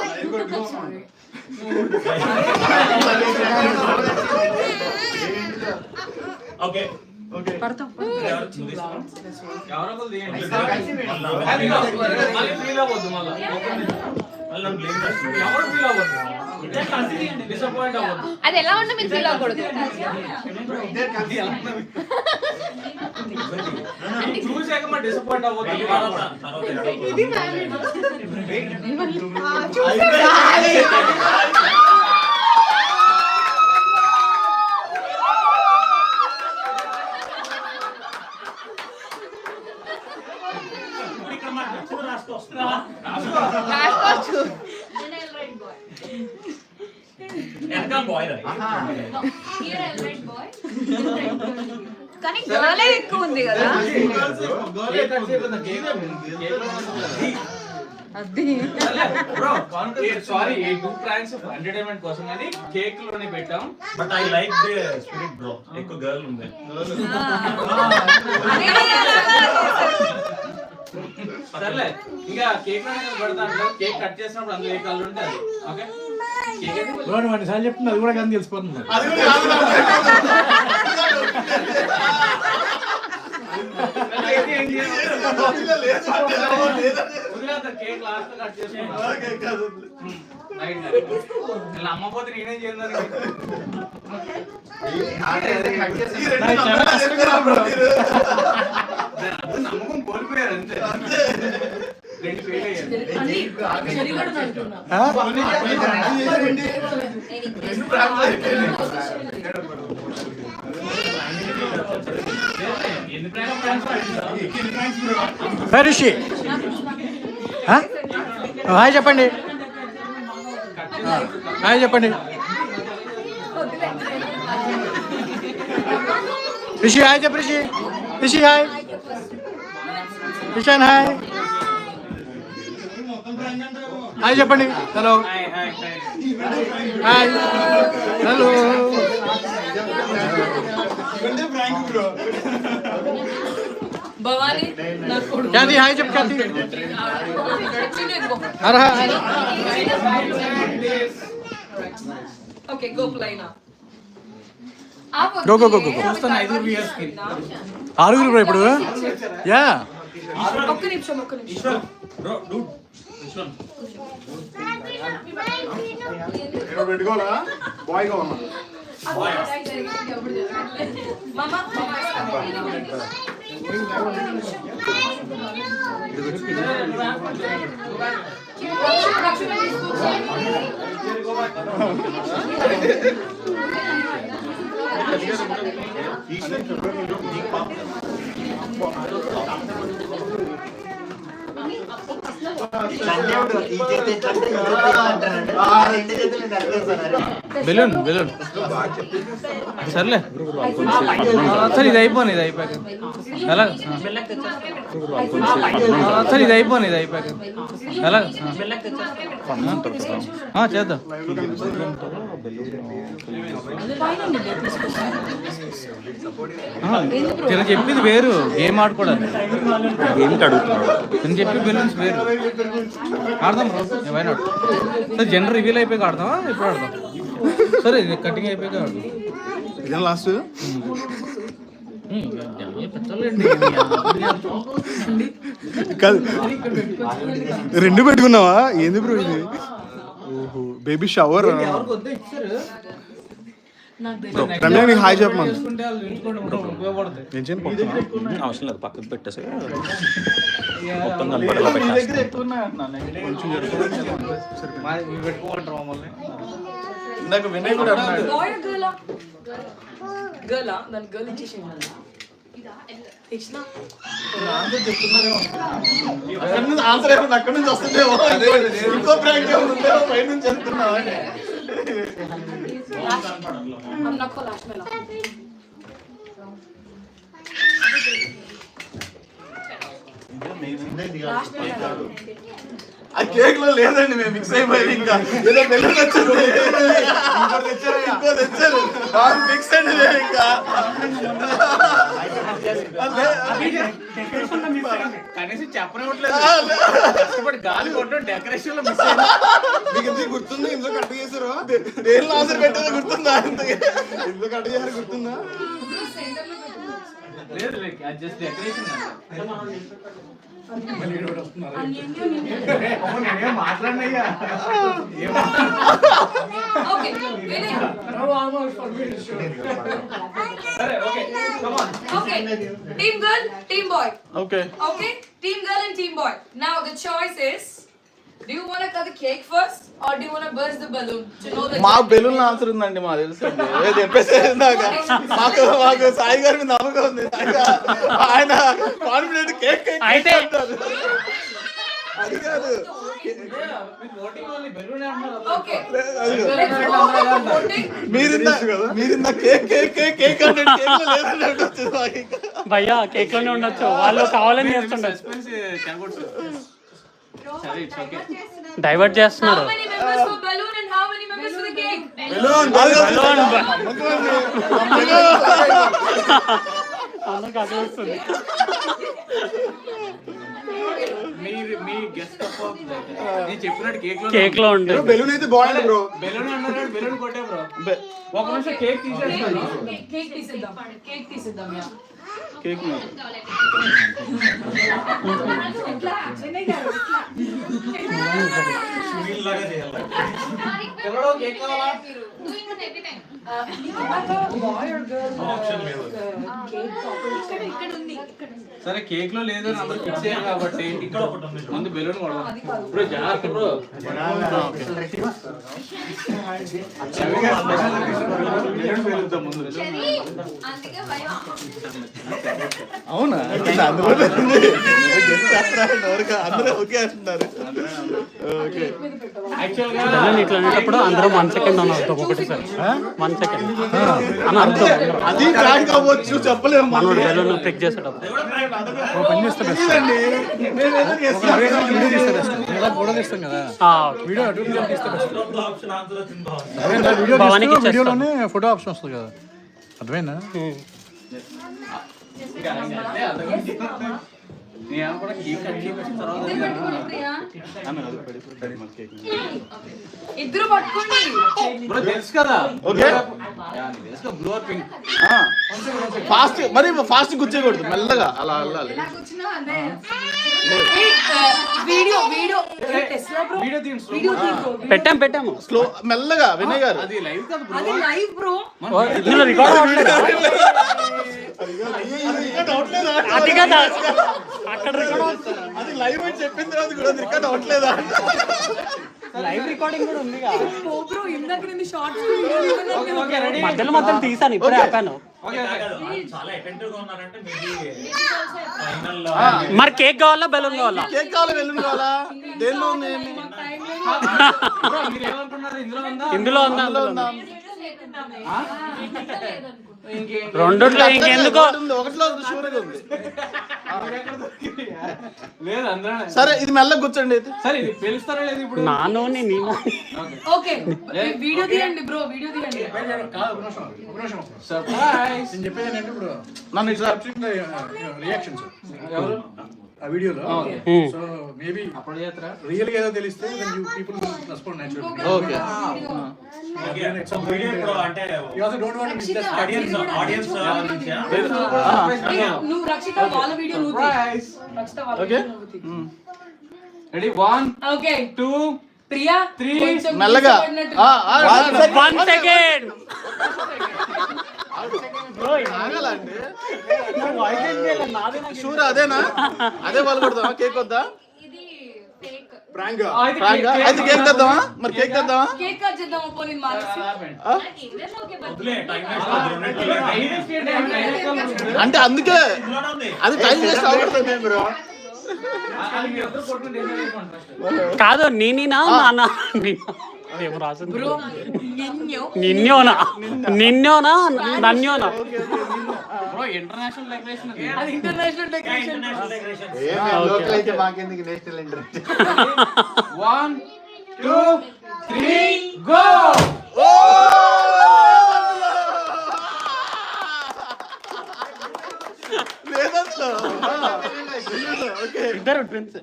Speaker 2: ఓకే
Speaker 5: పడతాం
Speaker 4: ఎవరో ఒకరు తీయండి. మళ్ళీ ఫీల్ అవ్వద్దు, మళ్ళీ ఎవరు ఫీల్ అవ్వద్దు, డిసప్పాయింట్ అవ్వద్దు.
Speaker 6: అది ఎలా ఉందో మీరు ఫీల్ అవ్వకూడదు.
Speaker 4: చూసాక మరి డిసప్పాయింట్ అవ్వద్దు.
Speaker 6: ఇది
Speaker 2: ఇక్కడ మాకు నచ్చిన రాసుకో.
Speaker 6: రాసుకోవచ్చు.
Speaker 2: ఎంత బాయ్ రా
Speaker 5: కానీ గర్లే ఎక్కువ ఉంది కదా.
Speaker 4: సారీ, ఈ 2 pranks ఎంటర్టైన్మెంట్ కోసం కానీ కేక్ లోనే పెట్టాం.
Speaker 2: But I like the spirit bro. ఎక్కువ గర్ల్ ఉంది.
Speaker 4: సర్లే, ఇంకా కేక్ లోనే పెడతా. కేక్ కట్ చేసినప్పుడు అందులో ఏ కలర్ ఉంటే అది. ఓకే, కేక్ అయితే
Speaker 1: బ్రో నువ్వు అన్నిసార్లు చెప్తుంది అది కూడా కానీ తెలిసిపోతుంది.
Speaker 4: కేక్ లాస్ట్ కట్ చేసుకుంటా. అమ్మ పోతే నేనేం చేయను. నమ్మకం కోల్పోయారు అంతే. 2 ఫెయిల్ అయ్యారు. ఎన్ని ప్రాంక్స్
Speaker 1: రిషి హాయ్ చెప్పండి, హాయ్ చెప్పండి. రిషి హాయ్ చెప్పు. Rishi Rishi hi. Rishan hi. Hi చెప్పండి. Hello hi. హలో
Speaker 5: భవానీ నా కొడుకు.
Speaker 1: ఖ్యాతి హాయ్ చెప్పు. ఖ్యాతి అరే
Speaker 5: ఓకే గో ప్లైనా.
Speaker 1: Go, go, go, go, go.
Speaker 4: చూస్తాను 5 viewers కి.
Speaker 1: 6 బ్రో ఇప్పుడు. యా
Speaker 5: ఒక్క నిమిషం
Speaker 2: ఈశ్వర్ బ్రో డూడ్ ఈశ్వర్
Speaker 7: పెట్టుకోవాలా బాయ్ గా ఉన్నా
Speaker 5: మామ
Speaker 1: బెలూన్ బెలూన్ సర్లే సరే ఇది అయిపోయింది. ఇది అయిపోయాక ఎలా సరే ఇది అయిపోయింది. ఇది అయిపోయాక ఎలా చేద్దాం.
Speaker 4: నేను చెప్పింది వేరు, గేమ్ ఆడుకోవడానికి.
Speaker 8: గేమ్ అడుగుతున్నాడు.
Speaker 4: నేను చెప్పి బెలూన్స్ వేరు. ఆడదాం బ్రో, ఏమైనా సరే. జనరల్ రివీల్ అయిపోయి ఆడదామా, ఎప్పుడు ఆడదాం? సరే ఇది కటింగ్ అయిపోయి ఆడదాం.
Speaker 3: ఇదే లాస్ట్. కాదు, రెండు పెట్టుకున్నావా? ఏంది బ్రో ఇది? ఓహో, బేబీ షవర్. రమ్య నీకు హాయ్ చెప్పమను.
Speaker 8: అవసరం లేదు, పక్కకు పెట్టేసి మొత్తం కనపడేలా పెట్టేస్తా.
Speaker 4: పెట్టుకోమంటారు మమ్మల్ని.
Speaker 3: ఇందాక వినయ్ కూడా అన్నాడు.
Speaker 5: గర్లా దాని గర్ల్ ఇచ్చేసింది.
Speaker 3: ఆన్సర్ అయిపోయింది, అక్కడి నుంచి వస్తుందేమో. ఇంకో ప్రాంక్ ఉందేమో, పై నుంచి వెళ్తున్నావా? ఆ కేక్ లో లేదండి, మేము మిక్స్ అయిపోయి ఇంకా ఏదో బెలూన్ వచ్చింది, ఇంకో తెచ్చారు, మిక్స్ అండి మేము ఇంకా.
Speaker 4: కనీసం చెప్పనివ్వట్లేదు, కష్టపడి గాలి కొట్టడం డెకరేషన్ లో మిస్
Speaker 3: మీకు ఎందుకు గుర్తుందా? ఇందులో కట్ చేశారు, దేనిలో ఆన్సర్ పెట్టేదో గుర్తుందా? ఇందులో కట్ చేశారు, గుర్తుందా?
Speaker 4: లేదు, జస్ట్ డెకరేషన్. మాట్లాడినయ్యా
Speaker 5: Team girl, team boy.
Speaker 3: Okay.
Speaker 5: Okay, team girl and team boy. Now the choice is, do you want to cut the cake first or do you want to burst the balloon to know the
Speaker 3: మా బెలూన్ ఆన్సర్ ఉందండి, మా తెలుసు. చెప్పేసారు మాకు సాయి గారి మీద నమ్మకం ఉంది. ఆయన కాన్ఫిడెంట్ కేక్ అయితే అది కాదు.
Speaker 5: Okay. Let's go for voting.
Speaker 3: మీరిందా కేక్ కేక్ కేక్ కేక్ అంటే కేక్ లో లేదంటే వచ్చింది మాకు.
Speaker 9: భయ్యా కేక్ లోనే ఉండొచ్చు, వాళ్ళు కావాలని చేస్తుండొచ్చు, డైవర్ట్ చేస్తున్నారు.
Speaker 5: How many members for balloon and how many members for the cake?
Speaker 9: అందరికి అదే వస్తుంది.
Speaker 4: మీ గెస్ట్ నేను చెప్పినట్టు
Speaker 9: కేక్ లో ఉంటుంది.
Speaker 3: బెలూన్ అయితే బాగుంది బ్రో.
Speaker 4: బెలూన్ అన్నారు, బెలూన్ కొట్టే బ్రో. ఒక నిమిషం కేక్ తీసేస్తాను.
Speaker 5: Cake తీసిద్దాం. Cake తీసిద్దాం. యా.
Speaker 3: కేక్
Speaker 4: ఎవరో కేక్ కావాలా? సరే కేక్ లో లేదు అని అందరూ ఫిక్స్ అయ్యారు కాబట్టి ఇక్కడ ముందు బెలూన్ కొడదాం. ఇప్పుడు జాగ్రత్త బ్రో.
Speaker 3: అవునా? అందరూ ఓకే అంటున్నారు.
Speaker 9: బెలూన్ ఇట్లా అనేటప్పుడు అందరూ 1 సెకండ్ అని అర్థం, ఒకటి సార్ 1 సెకండ్ అని అర్థం.
Speaker 3: అది ప్రాంక్ అవ్వచ్చు, చెప్పలేము.
Speaker 9: మనం బెలూన్ పిక్ చేసేటప్పుడు భవానికి
Speaker 1: ఫోటో ఆప్షన్ వస్తుంది కదా, అర్థమైనా?
Speaker 5: ఇద్దరు పట్టుకోండి.
Speaker 4: తెలుసు కదా.
Speaker 3: Okay,
Speaker 4: blue or pink.
Speaker 3: Fast, మరి ఫాస్ట్ గుచ్చేయకూడదు, మెల్లగా అలా వెళ్ళాలి.
Speaker 9: పెట్టాము
Speaker 3: స్లో, మెల్లగా. వినయ్ గారు
Speaker 4: అది లైవ్ కాదు బ్రో.
Speaker 5: అది లైవ్ బ్రో.
Speaker 9: ఇందులో రికార్డ్ అది కదా, అక్కడ రికార్డ్
Speaker 3: అది లైవ్ అని చెప్పిన తర్వాత కూడా రికార్డ్ అవ్వట్లేదా?
Speaker 9: లైవ్ రికార్డింగ్ కూడా ఉంది.
Speaker 5: బ్రో ఇందాక నేను షార్ట్స్
Speaker 9: మధ్యలో తీసాను, ఇప్పుడే ఆపాను.
Speaker 2: చాలా ఎఫెక్టివ్ గా ఉన్నారంటే మేబీ ఫైనల్.
Speaker 9: మరి కేక్ కావాలా బెలూన్ కావాలా?
Speaker 3: కేక్ కావాలా బెలూన్ కావాలా? దేనిలో ఉంది?
Speaker 4: మీరు ఏమనుకున్నారు? ఇందులో ఉందా?
Speaker 9: ఇందులో ఉందా? రెండిట్లో ఇంకెందుకో
Speaker 3: ఒకటిలో షూర్గా ఉంది.
Speaker 4: లేదు అందరూ
Speaker 3: సరే ఇది మెల్లగా కూర్చోండి అయితే.
Speaker 4: సరే ఇది పిలుస్తారా లేదు ఇప్పుడు
Speaker 9: నానోని నేను
Speaker 5: ఓకే వీడియో తీయండి బ్రో, వీడియో తీయండి.
Speaker 4: సర్ప్రైజ్
Speaker 1: నేను చెప్పేది ఏంటంటే ఇప్పుడు
Speaker 3: నన్ను ఇట్లా
Speaker 1: రియాక్షన్స్
Speaker 4: ఎవరు
Speaker 1: ఆ వీడియోలో
Speaker 9: Hmm.
Speaker 1: సో మేబీ
Speaker 4: అప్పుడు చేస్తారా
Speaker 1: రియల్ గా ఏదో తెలిస్తే you people will respond naturally.
Speaker 3: Okay
Speaker 2: so video ఇప్పుడు అంటే
Speaker 1: you also don't want to miss this
Speaker 2: audience నుంచా?
Speaker 5: నువ్వు రక్షిత వాళ్ళ వీడియో నువ్వు తీ. రక్షిత వాళ్ళ
Speaker 3: ఓకే.
Speaker 5: వీడియో నువ్వు తీ.
Speaker 4: రెడీ 1
Speaker 5: ఓకే
Speaker 4: 2
Speaker 5: ప్రియా
Speaker 4: 3
Speaker 5: కొంచెం
Speaker 3: మెల్లగా
Speaker 5: పడినట్టు.
Speaker 9: 1 సెకండ్
Speaker 3: షూర్ అదేనా? అదే వాళ్ళు కొడదామా? కేక్ వద్దా?
Speaker 6: ఇది ఫేక్.
Speaker 1: ప్రాంక్
Speaker 3: ఫ్రాంక్ అయితే కేక్ తెద్దామా? మరి కేక్ తెద్దామా?
Speaker 5: కేక్ కట్ చేద్దాం పోనీ మార్క్స్.
Speaker 6: ఇద్దరు ఓకే
Speaker 2: వదిలే, టైం వేస్ట్
Speaker 3: అంటే అందుకే
Speaker 2: ఇందులోనే ఉంది.
Speaker 3: అది టైం వేస్ట్ అవుతుంది బ్రో.
Speaker 9: కాదు నేనేనా నాన్న ఏమో రాసింది
Speaker 5: బ్రో నిన్ను
Speaker 9: నిన్నోనా నిన్నోనా నన్యోనా
Speaker 4: బ్రో ఇంటర్నేషనల్ డెకరేషన్
Speaker 5: అది international decoration.
Speaker 2: International decoration.
Speaker 7: Local అయితే మాకెందుకు నేషనల్ ఇంట్రెస్ట్.
Speaker 4: 1 2 3 గో
Speaker 3: లేదట్లో
Speaker 9: ఇద్దరు ట్విన్స్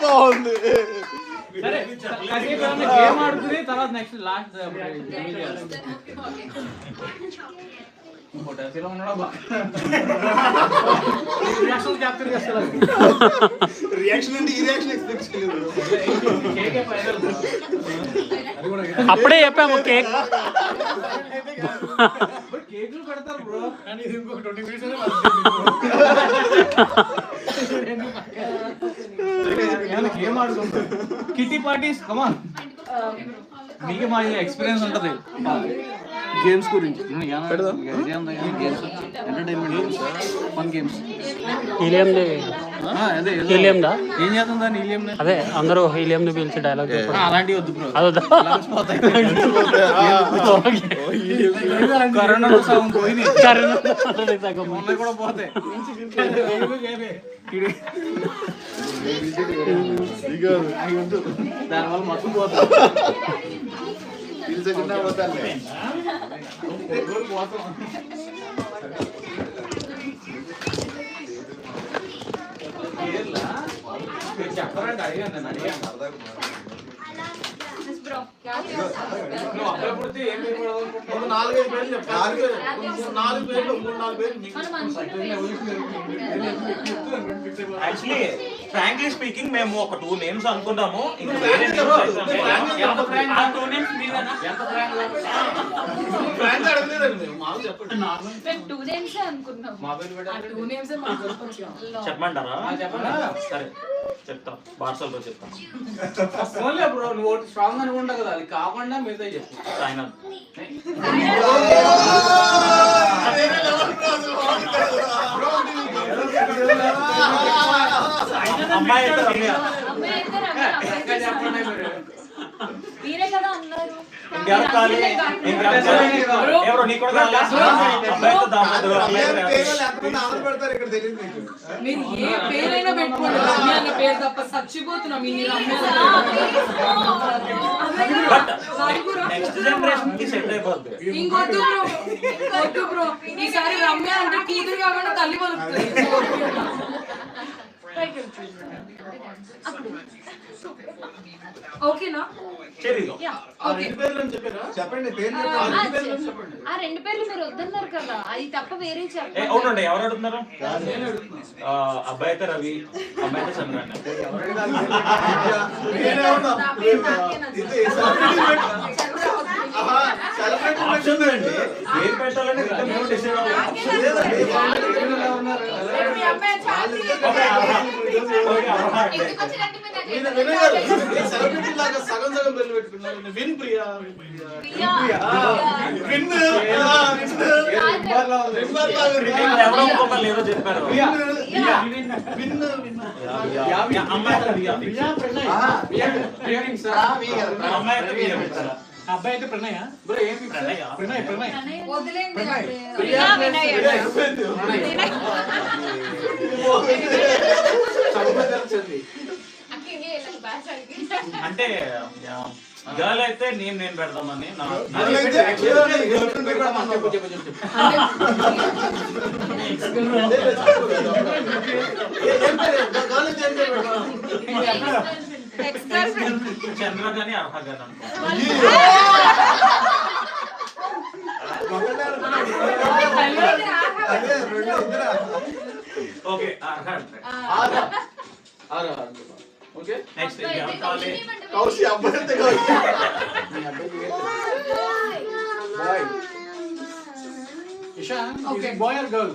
Speaker 3: బాగుంది.
Speaker 4: సరే గేమ్ ఆడుకుని తర్వాత నెక్స్ట్ లాస్ట్ ఫోటోలో ఉన్నాడా బా రియాక్షన్ క్యాప్చర్ చేస్తారు
Speaker 3: రియాక్షన్ అంటే ఈ రియాక్షన్ ఎక్స్పెక్ట్ చేయలేదు.
Speaker 4: కేకే ఫైనల్
Speaker 9: అప్పుడే చెప్పాము కేక్
Speaker 4: కేకులు పెడతారు బ్రో
Speaker 1: కానీ ఇది ఇంకొక 20 మినిట్స్
Speaker 4: గేమ్ ఆడుకుంటారు కిట్టి పార్టీస్ కమాన్ మీకు మా ఎక్స్పీరియన్స్ ఉంటది గేమ్స్ గురించి గేమ్స్ ఎంటర్టైన్మెంట్ ఫన్ గేమ్స్
Speaker 9: హీలియంది
Speaker 4: అదే
Speaker 9: హీలియందా
Speaker 4: ఏం చేద్దాం దాన్ని హీలియం
Speaker 9: అదే అందరూ హీలియంది పిలిచి డైలాగ్
Speaker 4: అలాంటివి వద్దు బ్రో
Speaker 9: అదొద్దా
Speaker 4: కరోనా సగం పోయింది
Speaker 9: సగం
Speaker 4: మొన్న కూడా పోతాయి దానివల్ల మొత్తం పోతాయి
Speaker 7: పిలిచకుండా పోతానులే.
Speaker 4: చెప్పరండి అడిగాను నేను అడిగాను
Speaker 6: బ్రో
Speaker 4: నువ్వు అప్పుడే పుడితే ఏం చేయకూడదు
Speaker 3: ఒక 4-5 పేర్లు చెప్పాలి. 4 పేర్లు 3-4 పేర్లు మీకు
Speaker 2: యాక్చువల్లీ ఫ్రాంక్లీ స్పీకింగ్ మేము ఒక 2 నేమ్స్ అనుకున్నాము. ఇంకా
Speaker 3: ఎంత
Speaker 2: వేరే names అయితే
Speaker 4: ఎంత ఫ్రాంక్
Speaker 2: ఆ 2 నేమ్స్ మీదేనా?
Speaker 4: ఎంత ఫ్రాంక్
Speaker 3: ఫ్రాంక్ అడగలేదండి మేము. మాకు చెప్పండి.
Speaker 6: మేము 2 నేమ్స్ అనుకున్నాం.
Speaker 4: మొబైల్
Speaker 5: ఆ 2 నేమ్స్ మనకు గుర్తొచ్చాయి.
Speaker 2: చెప్పమంటారా?
Speaker 4: చెప్పండి
Speaker 2: సరే చెప్తాం. బార్సల్ లో చెప్తాం.
Speaker 4: ఫోన్లే బ్రో నువ్వు స్ట్రాంగ్ అనుకుంటా కదా అది కాకుండా మిగతా చెప్పు
Speaker 2: ఫైనల్. అమ్మాయి అయితే రమ్య.
Speaker 6: అమ్మాయి అయితే రమ్య, అబ్బాయి అయితే
Speaker 4: చెప్పండి
Speaker 6: మీరే కదా అన్నారు.
Speaker 2: ఇంకెవరు కావాలి? ఎవరు నీ కూడా కావాలా? అబ్బాయి అయితే దామోదరు, అమ్మాయి అయితే
Speaker 5: మీరు ఏ పేరైనా పెట్టుకోండి రమ్య అన్న పేరు తప్ప చచ్చిపోతున్నాం ఈ రమ్య
Speaker 2: బట్ నెక్స్ట్ జనరేషన్ కి సెట్ అయిపోద్ది.
Speaker 5: ఇంకొద్దు బ్రో వద్దు బ్రో ఈసారి రమ్య అంటే కూతురు కాకుండా తల్లి పలుకుతుంది. ఓకేనా
Speaker 2: చెరిలో
Speaker 5: ఓకే
Speaker 3: చెప్పండి పేర్లు.
Speaker 6: ఆ 2 పేర్లు మీరు వద్దన్నారు కదా, అది తప్ప వేరే చెప్పండి.
Speaker 2: అవునండి. ఎవరు అడుగుతున్నారు? అబ్బాయి అయితే రవి, అమ్మాయి అయితే చంద్రన్న. ఆప్షన్ అండి. ఏం పెట్టాలని మేము డిసైడ్ అవ్వాలి.
Speaker 5: మీ అమ్మాయి చార్లీ
Speaker 6: ఎందుకు వచ్చినట్టు మీ దగ్గర
Speaker 3: సెలబ్రిటీ లాగా సగం సగం పేర్లు పెట్టుకున్నారు. విన్ ప్రియా
Speaker 6: ప్రియా.
Speaker 3: విన్
Speaker 2: ఎవరో ఇంకొకరు ఏదో చెప్పారు.
Speaker 1: అబ్బాయి అయితే ప్రణయ్ ప్రణయ్ ప్రణయ్
Speaker 5: వదిలేండి
Speaker 2: అంటే గర్ల్ అయితే నేను పెడదామని చంద్ర కానీ అర్హ కదా ఓకే
Speaker 3: ఓకే
Speaker 2: నెక్స్ట్ కావాలి
Speaker 3: కౌశి అబ్బాయి
Speaker 1: ఇషా బాయ్ ఆర్ గర్ల్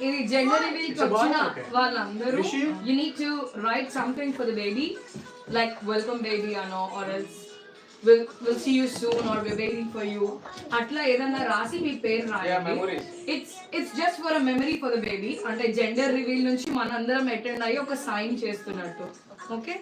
Speaker 5: ఇది జెండర్ రివీల్ కి వచ్చిన వాళ్ళందరూ you need to write something for the baby like welcome baby అనో or else we'll see you soon or we're waiting for you అట్లా ఏదన్నా రాసి మీ పేరు రాయండి it's just for a memory for the baby అంటే జెండర్ రివీల్ నుంచి మనందరం అటెండ్ అయ్యి ఒక సైన్ చేస్తున్నట్టు ఓకే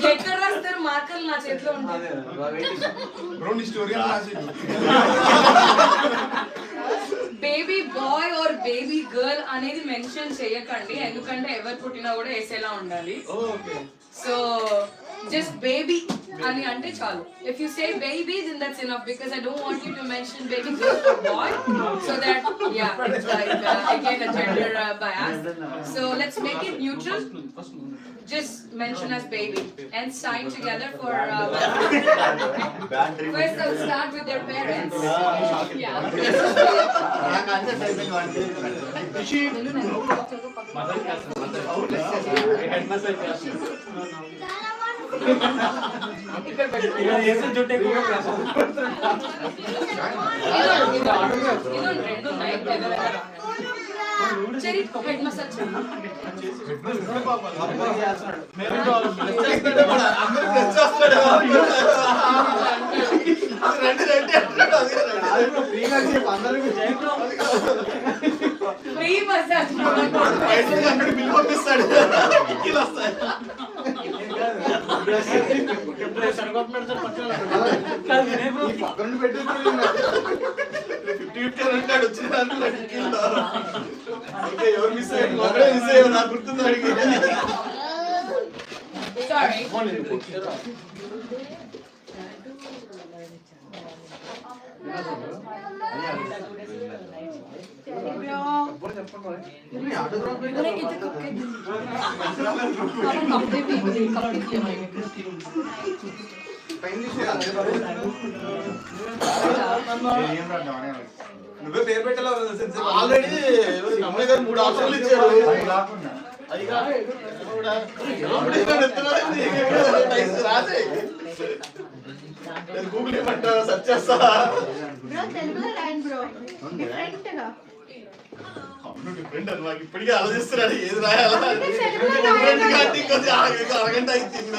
Speaker 5: ఎక్కడ రాస్తారు మార్కర్లు నా చేతిలో ఉంటాయి baby boy or baby girl అనేది మెన్షన్ చేయకండి ఎందుకంటే ఎవరు పుట్టినా కూడా వేసేలా ఉండాలి సో జస్ట్ బేబీ అని అంటే చాలు if you say baby then that's enough because I don't want you to mention baby girl or boy so that it's like again a gender bias so let's make it neutral just mention as baby and sign together for first I'll start with their parents Cherry head massage free massage
Speaker 3: ఎవరు మిస్ అయ్యారు ఒకడే మిస్ అయ్యారు నాకు గుర్తుంది అడిగి
Speaker 5: sorry
Speaker 3: నువ్వే పేరు పెట్టాలి ఆల్రెడీ అమ్మాయి గారు 3 ఆప్షన్లు ఇచ్చారు గూగుల్ ఏమంటా సెర్చ్ చేస్తా డిఫరెంట్ అని మాకు ఇప్పటికే ఆలోచిస్తున్నాడు ఏది రాయాలా అరగంట అయిపోయింది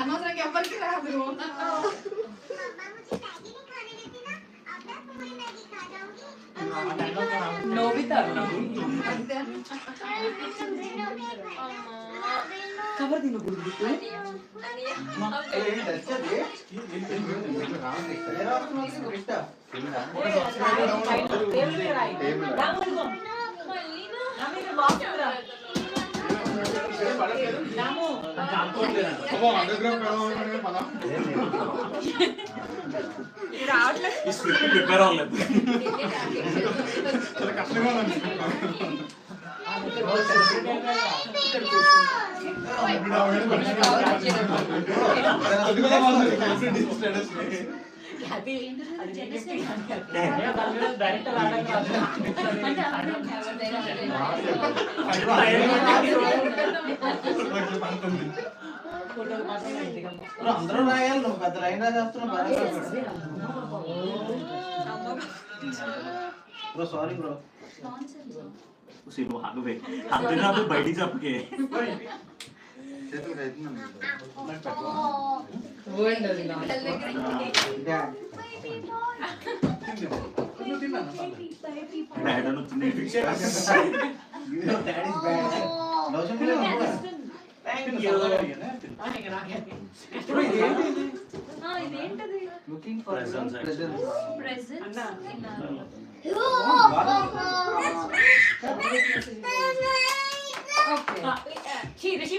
Speaker 5: అనవసరంగా ఎవరికి రాదు నోబితా కవర్ తినకూడదు
Speaker 2: ప్రిపేర్ అవ్వలేదు
Speaker 3: అందరూ రాయాలి, నువ్వు పెద్ద లైన్ రాసేస్తున్నావు. Bro sorry bro.
Speaker 2: బయటికి చెప్పకే.
Speaker 5: ఇదేంటది?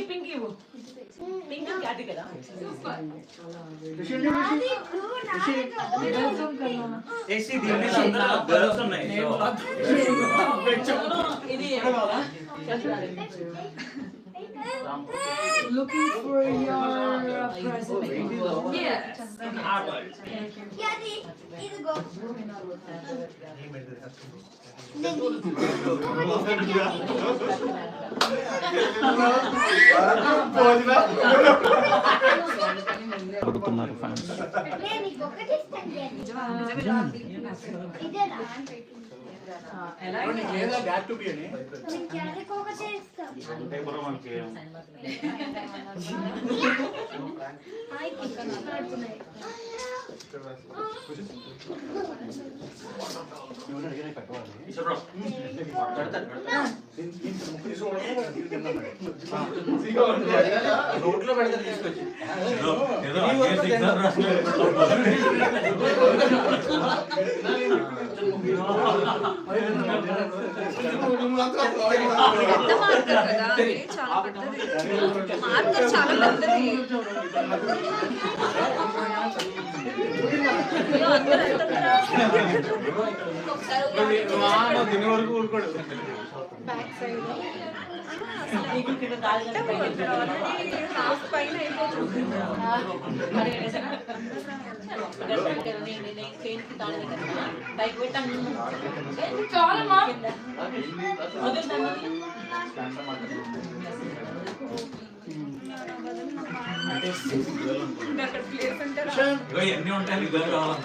Speaker 6: పింక్ ఇవ్వు. పింక్ క్యాట్ కదా.
Speaker 5: Looking for your present. Yes.
Speaker 8: అడుగుతున్నారు ఫ్యాన్స్.
Speaker 3: రోడ్లో పెడతారు తీసుకొచ్చి.
Speaker 4: దీని వరకు ఊరుకోడు.
Speaker 2: ఎన్ని ఉంటాయి ఇద్దరు కావాలి.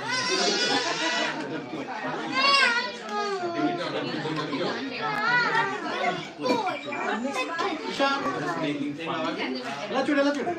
Speaker 3: ఎలా చూడు, ఎలా చూడు.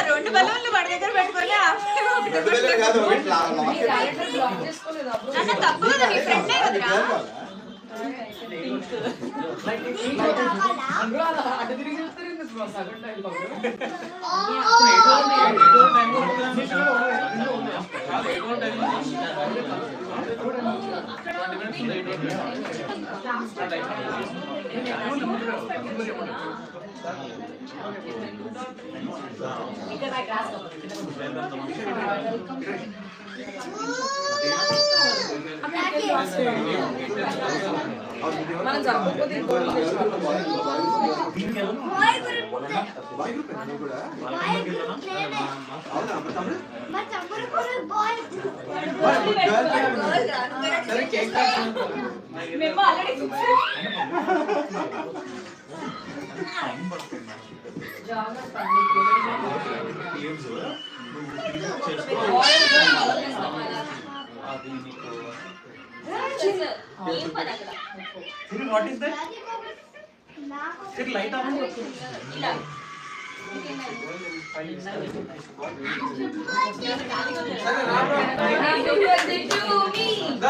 Speaker 6: రెండు బలూన్లు వాడి దగ్గర పెట్టుకోలే తప్పు కదా మీ ఫ్రెండే కదరా
Speaker 5: మనం జరగకపోతే
Speaker 6: మేము ఆల్రెడీ ఏం పని అక్కడ
Speaker 2: what is that light of
Speaker 6: ఇలా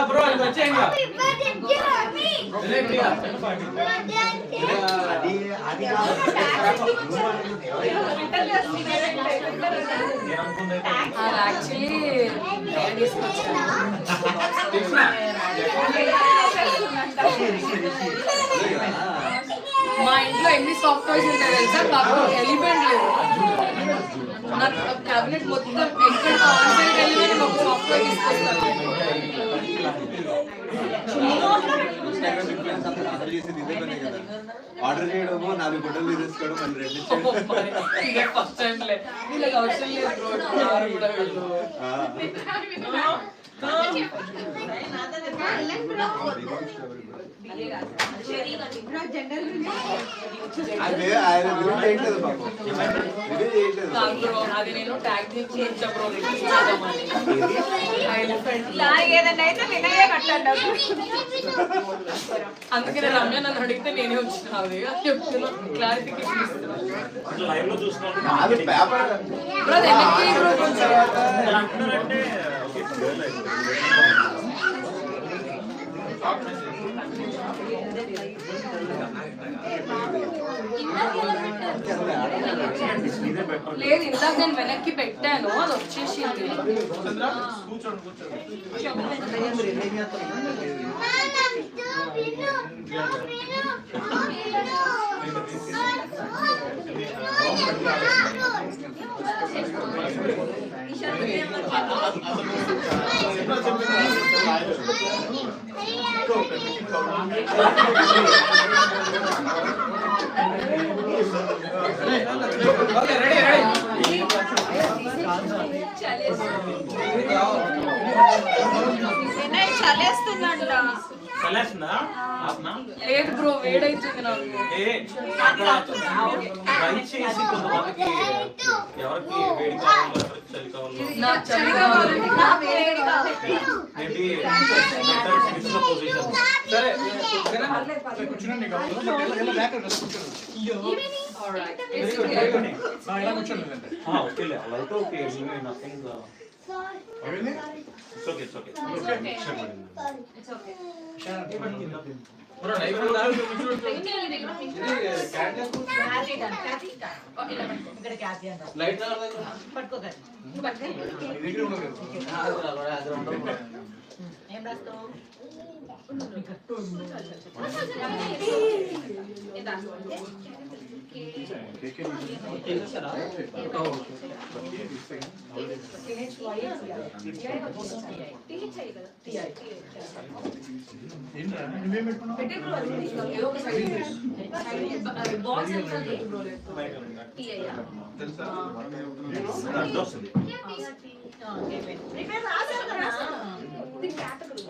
Speaker 4: బ్రో ఇది వచ్చేయండి
Speaker 5: మా ఇంట్లో ఎన్ని సాఫ్ట్వేర్స్ ఉంటాయి తెలుసా? కాకపోతే ఎలిమెంట్ లేదు. నాకు క్యాబినెట్ మొత్తం ఎక్కడ కాన్సెప్ట్ ఎలిమెంట్ ఒక సాఫ్ట్వేర్ తీసుకొస్తాను.
Speaker 3: ఆర్డర్ చేయడము 4 గుడ్డలు తీసుకోవడం మళ్ళీ 2
Speaker 5: ఇదే ఫస్ట్ టైం లే. వీళ్ళకి అవసరం లేదు బ్రో. ఎవరు కూడా వీళ్ళు.
Speaker 3: అదే ఆయన రివ్యూ చేయట్లేదు పాపం. రివ్యూ చేయట్లేదు.
Speaker 5: కాదు బ్రో, అది నేను ట్యాగ్ చేసి ఇచ్చా బ్రో. అందుకే నేను రమ్య నన్ను అడిగితే నేనే వచ్చిన అది చెప్తున్నా, క్లారిఫికేషన్ ఇస్తున్నా.
Speaker 2: లైవ్ లో చూస్తున్నాను
Speaker 3: అది పేపర్
Speaker 5: బ్రో వెనక్కి బ్రో కొంచెం.
Speaker 2: అంటున్నారంటే
Speaker 5: లేదు, ఇందాక నేను వెనక్కి పెట్టాను, అది వచ్చేసింది.
Speaker 4: ఓకే రెడీ రెడీ
Speaker 2: చలేస్తుందా ఆప్నా
Speaker 5: లేదు బ్రో, వేడైతుంది నాకు.
Speaker 2: ఏ అక్కడ ట్రై చేసి కొంతమందికి ఎవరికి వేడి కావాలో ఎవరికి చలి కావాలో
Speaker 5: నా చలి కావాలంటే
Speaker 2: మేబీ బెటర్ ఫిజికల్ పొజిషన్
Speaker 4: సరే
Speaker 1: కూర్చున్నాను ఇలా కూర్చోండి.
Speaker 2: ఓకేలే అలా అయితే okay nothing it's okay
Speaker 4: bro live లో లైట్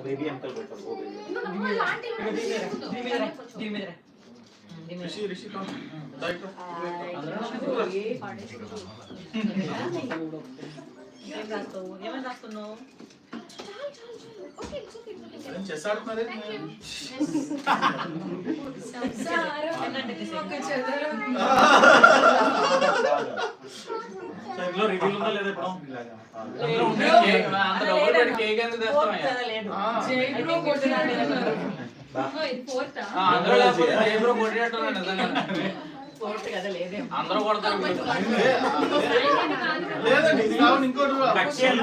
Speaker 2: బేబీ అంకల్ బెటర్ ఇంట్లో రివ్యూ ఉందా లేదా ఇప్పుడు
Speaker 4: అంత డబ్బులు పెట్టి కేక్ ఎందుకు తెస్తామయ్యా?
Speaker 5: జై బ్రో కొట్టినాడు.
Speaker 4: అందరూ లేకపోతే జై బ్రో కొట్టేటట్టున్నాడు నిజంగా. అందరూ కొడతారు.
Speaker 3: లేదండి ఇది కావాలి ఇంకోటి కూడా.
Speaker 2: కట్ చేయాలి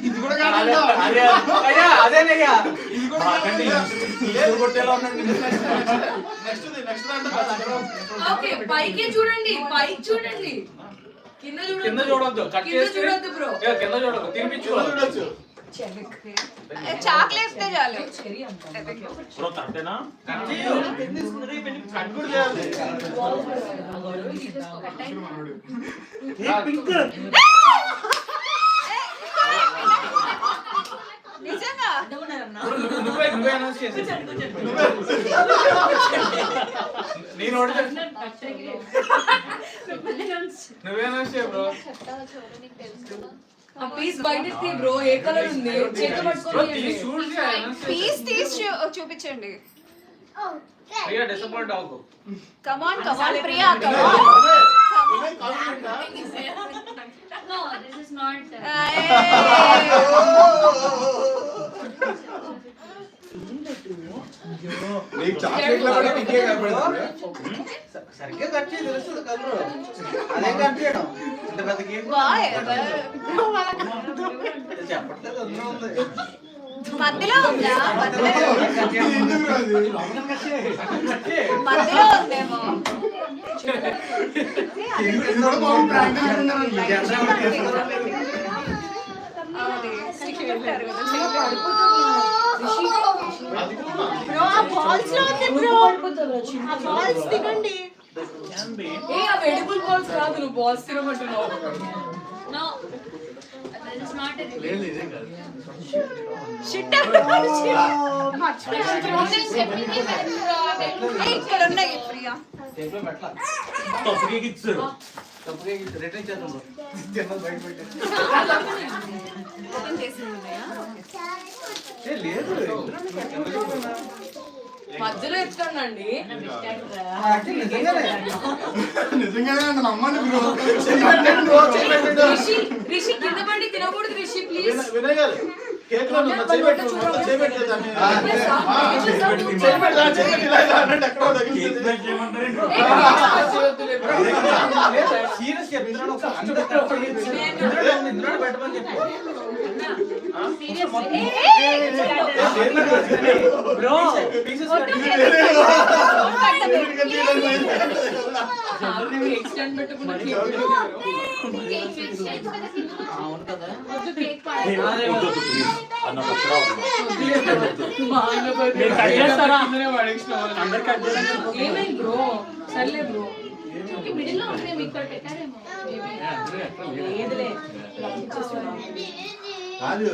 Speaker 3: ఇది కూడా
Speaker 4: అదే
Speaker 3: కాదు.
Speaker 4: అయ్యా అదేనయ్యా
Speaker 2: కొట్టేలా ఉండండి
Speaker 3: నెక్స్ట్ దాంట్లో
Speaker 5: ఓకే, పైకి చూడండి, పైకి చూడండి, కింద
Speaker 4: కింద చూడొద్దు కట్
Speaker 5: కింద
Speaker 4: చేసి
Speaker 5: చూడొద్దు బ్రో.
Speaker 4: కింద చూడొద్దు తినిపించుకోవాలి.
Speaker 3: చూడొచ్చు.
Speaker 6: చాక్లెట్స్ చాలు.
Speaker 2: బ్రో కరెక్టేనా
Speaker 3: కట్ కూడా చేయాలి.
Speaker 2: పింక్
Speaker 6: నిజంగా
Speaker 2: బ్రో
Speaker 4: నువ్వే అనౌన్స్ చేసి నేను ఓడితే నువ్వే అనౌన్స్ చేయ బ్రో.
Speaker 5: ఆ పీస్ బయట తీ బ్రో, ఏ కలర్ ఉంది చేత పట్టుకొని
Speaker 6: తీసి చూపించండి.
Speaker 4: ప్రియా డిసప్పాయింట్ అవ్వకు.
Speaker 6: కమాన్ ప్రియా, కమాన్.
Speaker 10: No, this is not.
Speaker 3: నీకు చాక్లెట్లో కూడా పింకే కనపడుతుంది.
Speaker 4: సరిగ్గా కట్ చేసి తెలుస్తుంది కలర్. అదేం కట్ చేయడం ఇంత పెద్ద కేక్ చెప్పట్లేదు. అందులో ఉంది
Speaker 6: మధ్యలో ఉందా? మధ్యలో ఉందేమో.
Speaker 5: ఎడిబుల్ బాల్స్ కాదు, నువ్వు balls తినమంటున్నావు.
Speaker 10: No, this is not a reveal.
Speaker 6: ఇక్కడ ఉన్నాయి ప్రియా.
Speaker 4: టేబుల్ పెట్టలా.
Speaker 2: తప్పుగా ఇచ్చారు.
Speaker 4: తప్పుగా రిటర్న్ చేద్దాం బ్రో. జనరల్ బయట పెట్టేసి.
Speaker 6: ఓపెన్ చేసి ఉన్నాయా?
Speaker 4: లేదు.
Speaker 5: మధ్యలో ఎత్తుకోండి.
Speaker 3: నిజంగానే నమ్మండి బ్రో.
Speaker 5: రిషి కింద పడి తినకూడదు రిషి, ప్లీజ్.
Speaker 3: వినయ్ గారు కేక్ లో చేయబెట్టు దాన్ని.
Speaker 4: సీరియస్ చెప్తున్నాను. ఒక ఇందులో పెట్టమని చెప్పు బ్రో.
Speaker 5: ఎక్స్టెండ్ పెట్టుకున్న
Speaker 4: అవును కదా.
Speaker 5: ఏమైంది బ్రో? సర్లే బ్రో.
Speaker 10: మిడిల్ లో ఉంటే మీకు ఇక్కడ పెట్టారేమో.
Speaker 5: లేదులే.
Speaker 7: కాదు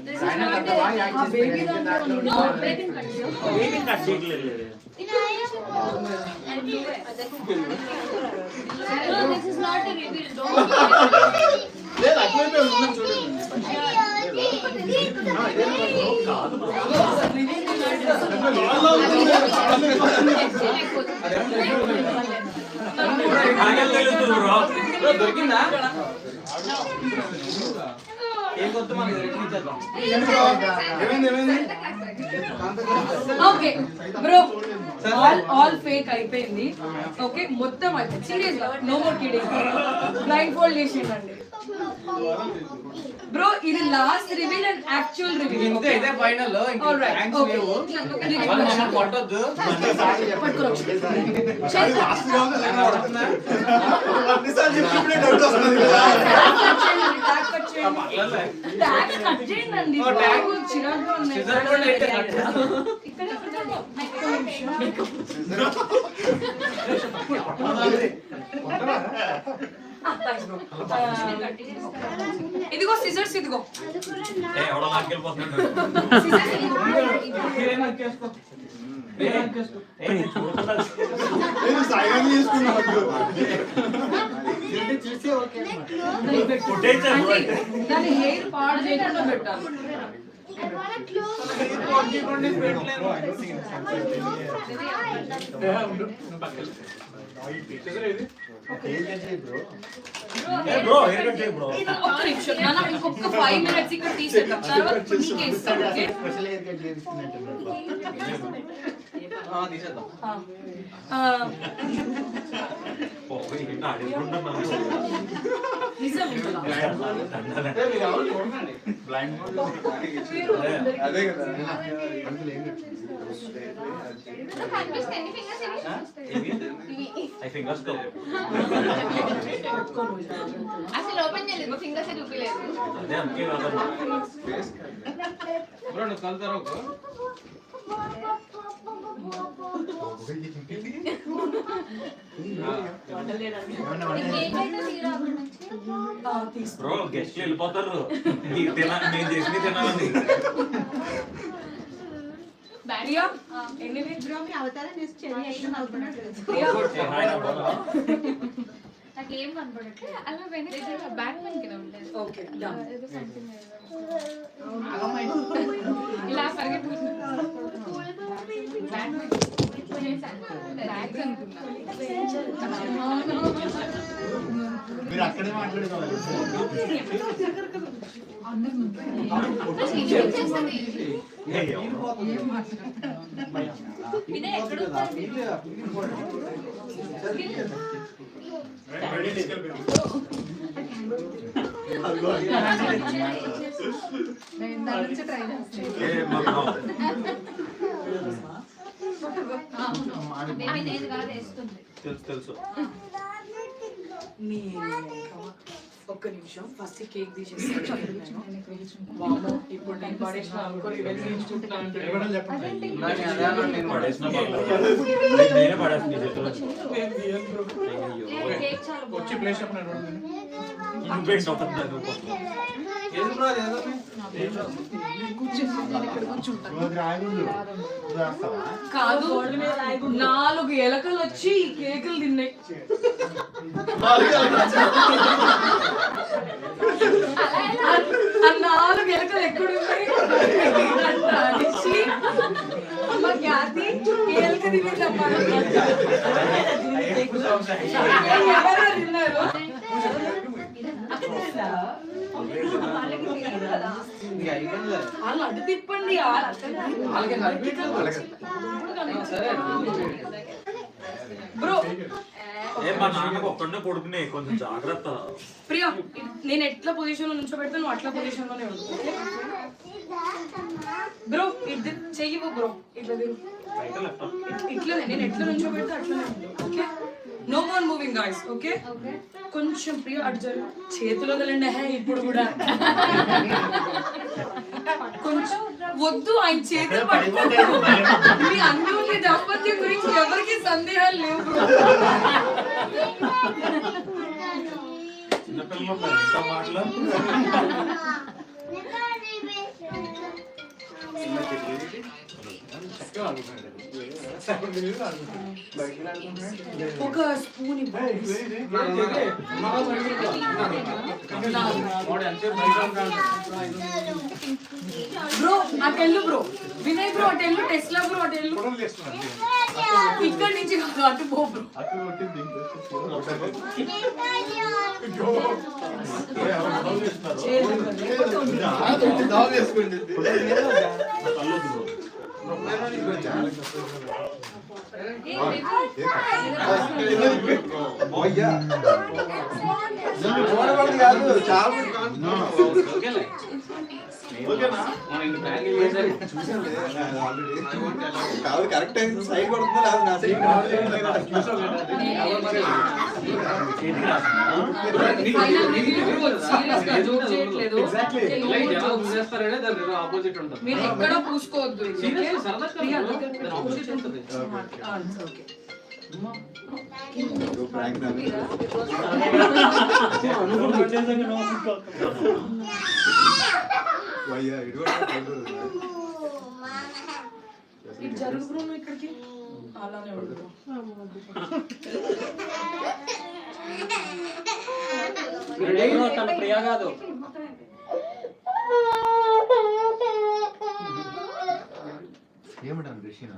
Speaker 10: This is not a
Speaker 5: baby దాంట్లో
Speaker 10: no baby cut.
Speaker 2: ఏమీ కట్ చేయట్లేదు.
Speaker 10: And do it. No, this is not a reveal. Don't.
Speaker 3: లేదు అట్లయితే ఉందని చూడండి.
Speaker 4: దొరికిందా? ఏం కొత్త మనకి రిటర్న్ చేద్దాం.
Speaker 3: ఏమైంది
Speaker 5: ఓకే బ్రో, ఆల్ ఫేక్ అయిపోయింది. ఓకే మొత్తం సీరియస్ గా no more kidding. Blind fold చేసిండండి బ్రో. ఇది last reveal and actual reveal.
Speaker 4: ఇంతే, ఇదే ఫైనల్. ఇంకా థాంక్స్ లేవు. వాళ్ళు మమ్మల్ని కొట్టొద్దు.
Speaker 3: అన్నిసార్లు చెప్పినప్పుడే డౌట్ వస్తుంది కదా.
Speaker 5: చేయండి. చిరాకుగా ఉన్నాయి.
Speaker 4: సిజర్ కూడా అయితే కట్.
Speaker 10: ఇక్కడ
Speaker 5: ఇదిగో సిజర్స్, ఇదిగో
Speaker 2: ఎవడో లాక్కెళ్ళిపోతున్నాడు.
Speaker 3: నేను సాయిగానే చేసుకున్నాను.
Speaker 5: దాని హెయిర్ పాడు చేయకుండా పెట్టాలి.
Speaker 2: బ్రో హెయిర్ కట్ చేయి బ్రో.
Speaker 5: ఒక్క నిమిషం నాన్న, ఇంకొక 5 minutes ఇక్కడ తీసేద్దాం. తర్వాత నీకే ఇస్తాను. ఓకే
Speaker 7: స్పెషల్ హెయిర్ కట్ చేయించుకున్నట్టు
Speaker 4: తీసేద్దాం.
Speaker 5: నిజం ఉంటుందా?
Speaker 3: మీరు ఎవరు చూడండి. బ్లైండ్ అదే కదా.
Speaker 6: కనిపిస్తాయి ఫింగర్స్
Speaker 2: ఫింగర్స్ తో
Speaker 6: అసలు ఓపెన్ చేయలేదు, మా ఫింగర్స్ చూపిలేదు.
Speaker 2: అదే అందుకే కాదమ్మా.
Speaker 4: బ్రో నువ్వు కలుతారా?
Speaker 10: కేక్ అయితే తీరా అక్కడ నుంచి.
Speaker 2: బ్రో గెస్ట్లు వెళ్ళిపోతారు నేను చేసి తినాలని.
Speaker 5: ప్రియా ఎన్ని
Speaker 10: నాకేం కనపడట్లేదు అలా వెనక బ్యాక్ వెనక ఉండేది.
Speaker 5: ఓకే
Speaker 10: ఏదో సంథింగ్ ఇలా పరిగెత్తుకుంటున్నా బ్యాగ్ అనుకున్నా.
Speaker 7: మీరు అక్కడే మాట్లాడుకోవాలి.
Speaker 6: వినయ్ ఎక్కడ నేను కాదు వేస్తుంది.
Speaker 2: తెలుసు
Speaker 5: ఒక్క నిమిషం ఫస్ట్ కేక్ తీసేస్తాను. ఇప్పుడు నేను పడేసిన అనుకోని
Speaker 2: నేనే పడేస్తుంది చేతిలో.
Speaker 6: కేక్ చాలా
Speaker 1: వచ్చి ప్లేస్ చెప్పిన
Speaker 5: కాదు 4 ఎలకలు వచ్చి ఈ కేకులు తిన్నాయి. ఆ 4 ఎలకలు ఎక్కడున్నాయి అనేసి అమ్మ ఖ్యాతి ఎలక తిని చెప్పాలి. ఎవరు తిన్నారు? వాళ్ళు అటు తిప్పండి. బ్రో
Speaker 2: మా నాన్నకు ఒక్కడే కొడుకునే కొంచెం జాగ్రత్త.
Speaker 5: ప్రియా నేను ఎట్లా పొజిషన్ లో నుంచో పెడతా నువ్వు అట్లా పొజిషన్ లోనే ఉండు. బ్రో ఇది చెయ్యవు బ్రో ఇట్లా ఇట్లా నేను ఎట్లా నుంచో పెడతా అట్లనే ఉండు. Okay no more moving guys. Okay కొంచెం ప్రియా అటు జరుగు. చేతిలో వదలండి. ఇప్పుడు కూడా కొంచెం వద్దు. ఆయన చేతులు పట్టుకోవద్దు. మీ అన్యోన్య దాంపత్యం గురించి ఎవరికి సందేహాలు లేవు.
Speaker 2: చిన్నపిల్లలు ఇంకా మాటలు
Speaker 5: ఒక స్పూన్ బ్రో అటెల్లు బ్రో వినయ్ బ్రో అటెల్లు టెస్లా బ్రో అటెల్లు ఇక్కడ నుంచి కాదు అటు పో బ్రో.
Speaker 3: కరెక్ట్ సైడ్ కొడుతుందా నా సైడ్
Speaker 4: ఆపోజిట్ ఉంటుంది.
Speaker 5: మీరు ఎక్కడ పూసుకోవద్దు. ఇటు జరుగు బ్రో నువ్వు ఇక్కడికి. అలానే ఉండు.
Speaker 9: తన ప్రియా కాదు.
Speaker 7: ఏమిటండి రిషినా?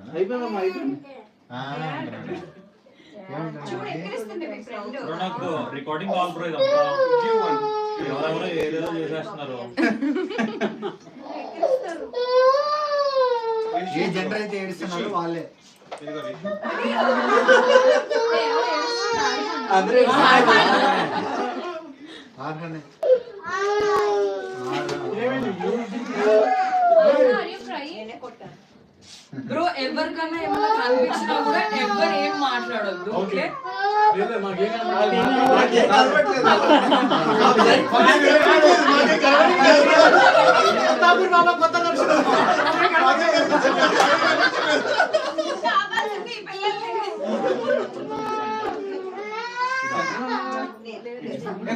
Speaker 2: నాకు రికార్డింగ్ కాల్ బ్రో ఇదంతా. ఎవరెవరో ఏదేదో చేసేస్తున్నారు.
Speaker 7: ఏ జెండర్ అయితే ఏడుస్తున్నారో వాళ్ళే.
Speaker 5: బ్రో ఎవరికన్నా ఏమైనా కనిపించినా కూడా ఎవరు ఏం మాట్లాడొద్దు. ఓకే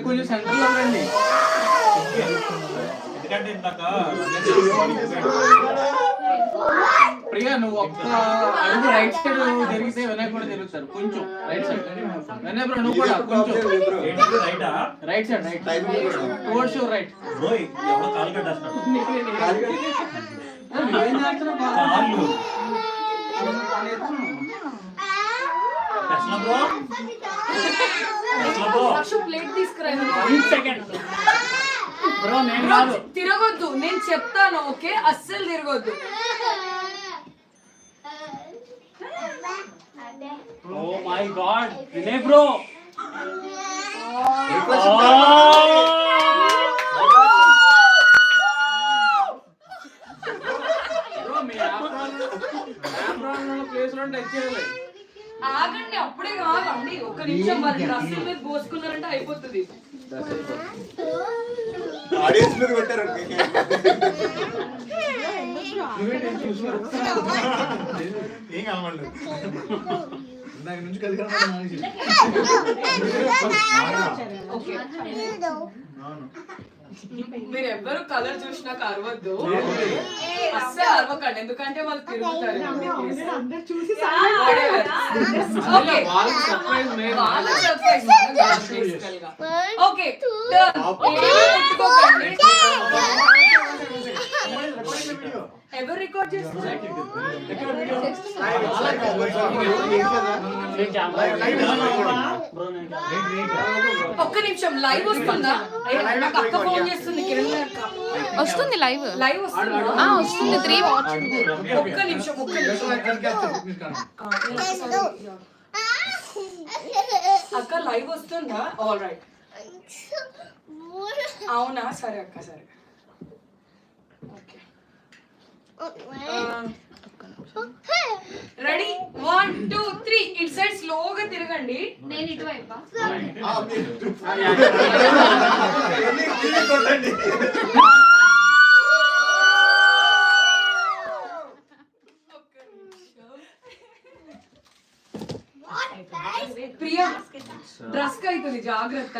Speaker 4: కొంచెం సెంటర్ లో రండి.
Speaker 2: ఎందుకంటే ఇందాక
Speaker 4: ప్రియా నువ్వు ఒక్క అడుగు రైట్ సైడ్ జరిగితే వినాయక్ కూడా జరుగుతారు. కొంచెం రైట్ సైడ్ వినాయక్ బ్రో నువ్వు కూడా కొంచెం
Speaker 2: రైటా
Speaker 4: right side right towards your right.
Speaker 2: Bro ఎవరో కాలు కట్టేస్తాడు
Speaker 5: ప్లేట్ తీసుకురా.
Speaker 9: బ్రో నేను కాదు.
Speaker 5: తిరగొద్దు, నేను చెప్తాను. ఓకే, అస్సలు తిరగొద్దు.
Speaker 9: Oh my god Vinay bro.
Speaker 4: Place లో టచ్ చేయాలి.
Speaker 5: ఆగండి, అప్పుడే కాదండి. ఒక్క నిమిషం మరి డ్రెస్సుల మీద పోసుకున్నారంటే అయిపోతుంది.
Speaker 3: ఆడియన్స్ మీద పెట్టారు. ఏం కావాలి దాని నుంచి కలిగి
Speaker 5: మీరు ఎవ్వరు కలర్ చూసినాక అరవద్దు, అస్సలు అరవకండి. ఎందుకంటే వాళ్ళు తిరుగుతారు. ఓకే, ఎవరు రికార్డ్ చేస్తున్నారు? ఒక్క నిమిషం, లైవ్ వస్తుందా? నాకు అక్క ఫోన్ చేస్తుంది, కిరణ్ అక్క.
Speaker 10: వస్తుంది లైవ్
Speaker 5: లైవ్ వస్తుందా?
Speaker 10: వస్తుంది 3 వాచ్.
Speaker 5: ఒక్క నిమిషం. అక్క లైవ్ వస్తుందా? All right. అవునా, సరే అక్క, సరే. రెడీ 1 2 3 ఇట్ సైడ్ స్లోగా తిరగండి.
Speaker 10: నేను ఇటువైపా.
Speaker 5: ప్రియా డ్రెస్ కి అవుతుంది, జాగ్రత్త.